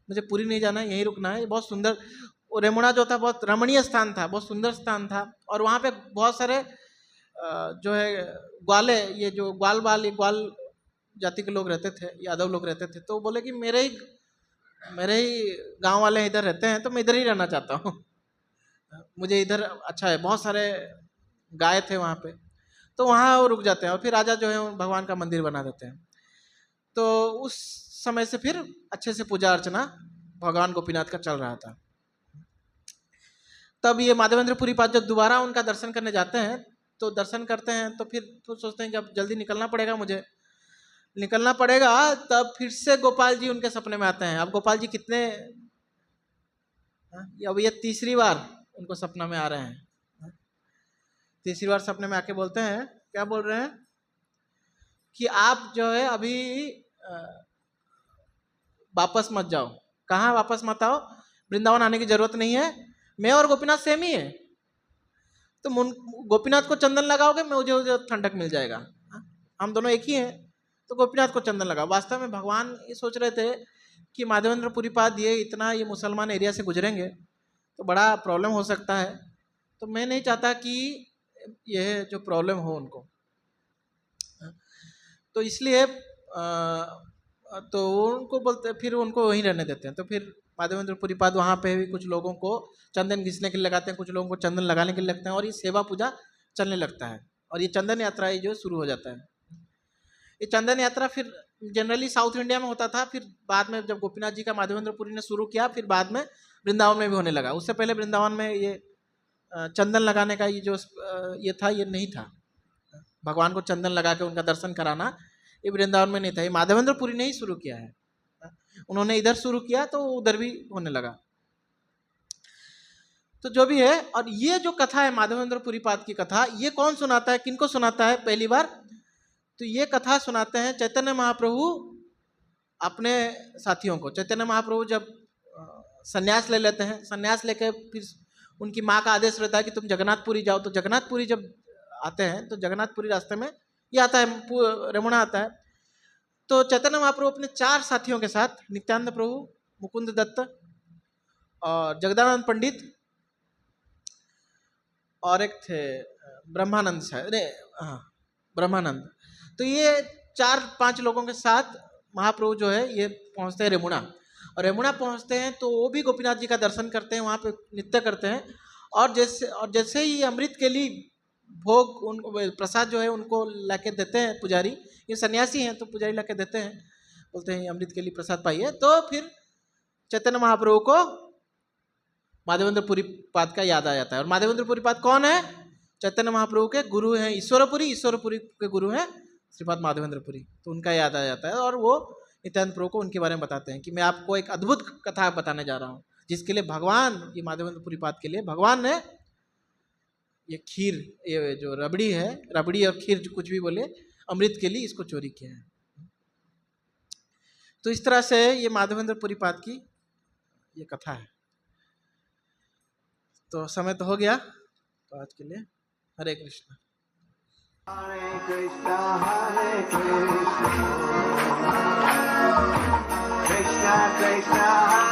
मुझे पूरी नहीं जाना है, यहीं रुकना है। ये बहुत सुंदर, वो रेमुणा जो था बहुत रमणीय स्थान था, बहुत सुंदर स्थान था। और वहाँ पे बहुत सारे जो है ग्वाले, ये जो ये ग्वाल जाति के लोग रहते थे, यादव लोग रहते थे। तो बोले कि मेरे ही गांव वाले इधर रहते हैं, तो मैं इधर ही रहना चाहता हूँ। मुझे इधर अच्छा है, बहुत सारे गाय थे वहाँ पे, तो वहाँ वो रुक जाते हैं। और फिर राजा जो है भगवान का मंदिर बना देते हैं। तो उस समय से फिर अच्छे से पूजा अर्चना भगवान गोपीनाथ का चल रहा था। तब ये माधवेंद्रपुरी पाद जब दोबारा उनका दर्शन करने जाते हैं, तो दर्शन करते हैं तो फिर तो सोचते हैं कि अब जल्दी निकलना पड़ेगा, मुझे निकलना पड़ेगा। तब फिर से गोपाल जी उनके सपने में आते हैं। अब गोपाल जी कितने, अब ये तीसरी बार उनको सपना में आ रहे हैं। तीसरी बार सपने में आके बोलते हैं, क्या बोल रहे हैं कि आप जो है अभी वापस मत जाओ। कहाँ वापस मत आओ, वृंदावन आने की जरूरत नहीं है, मैं और गोपीनाथ सेम ही है। तो गोपीनाथ को चंदन लगाओगे, मुझे ठंडक मिल जाएगा, हम दोनों एक ही हैं। तो गोपीनाथ को चंदन लगाओ। वास्तव में भगवान ये सोच रहे थे कि माधवेंद्रपुरी पाद ये मुसलमान एरिया से गुजरेंगे तो बड़ा प्रॉब्लम हो सकता है, तो मैं नहीं चाहता कि यह जो प्रॉब्लम हो उनको, तो इसलिए तो उनको बोलते फिर उनको वहीं रहने देते हैं। तो फिर माधवेंद्रपुरी पाद वहाँ पे भी कुछ लोगों को चंदन घिसने के लिए लगाते हैं, कुछ लोगों को चंदन लगाने के लिए लगते हैं, और ये सेवा पूजा चलने लगता है। और ये चंदन यात्रा ये जो शुरू हो जाता है। ये चंदन यात्रा फिर जनरली साउथ इंडिया में होता था, फिर बाद में जब गोपीनाथ जी का माधवेंद्रपुरी ने शुरू किया, फिर बाद में वृंदावन में भी होने लगा। उससे पहले वृंदावन में ये चंदन लगाने का ये जो ये था, ये नहीं था। भगवान को चंदन लगा के उनका दर्शन कराना ये वृंदावन में नहीं था, ये माधवेंद्रपुरी ने ही शुरू किया है। उन्होंने इधर शुरू किया तो उधर भी होने लगा। तो जो भी है, और ये जो कथा है माधवेंद्रपुरी पाद की कथा, ये कौन सुनाता है, किनको सुनाता है पहली बार, तो ये कथा सुनाते हैं चैतन्य महाप्रभु अपने साथियों को। चैतन्य महाप्रभु जब संन्यास ले लेते हैं, संन्यास लेके फिर उनकी माँ का आदेश रहता है कि तुम जगन्नाथपुरी जाओ। तो जगन्नाथपुरी जब आते हैं तो जगन्नाथपुरी रास्ते में ये आता है, रमुणा आता है। तो चैतन्य महाप्रभु अपने 4 साथियों के साथ, नित्यानंद प्रभु, मुकुंद दत्त और जगदानंद पंडित और एक थे ब्रह्मानंद शायद, हाँ ब्रह्मानंद। तो ये 4-5 लोगों के साथ महाप्रभु जो है ये पहुंचते हैं रेमुणा। और रेमुणा पहुंचते हैं तो वो भी गोपीनाथ जी का दर्शन करते हैं, वहाँ पे नृत्य करते हैं। और जैसे ही अमृत के लिए भोग, उन प्रसाद जो है उनको लाके देते हैं पुजारी, ये सन्यासी हैं तो पुजारी लाके देते हैं, बोलते हैं अमृत के लिए प्रसाद पाइए। तो फिर चैतन्य महाप्रभु को माधवेंद्र पुरी पाद का याद आ जाता है। और माधवेंद्र पुरी पाद कौन है? चैतन्य महाप्रभु के गुरु हैं ईश्वरपुरी, ईश्वरपुरी के गुरु हैं श्रीपाद माधवेंद्र पुरी। तो उनका याद आ जाता है और वो नित्यानंद प्रभु को उनके बारे में बताते हैं कि मैं आपको एक अद्भुत कथा बताने जा रहा हूँ, जिसके लिए भगवान, ये माधवेंद्र पुरी पाद के लिए भगवान ने ये खीर, ये जो रबड़ी है, रबड़ी और खीर जो कुछ भी बोले, अमृत के लिए इसको चोरी किया है। तो इस तरह से ये माधवेंद्र पुरी पाद की ये कथा है। तो समय तो हो गया, तो आज के लिए हरे कृष्ण। हरे कृष्णा कृष्णा कृष्णा कृष्णा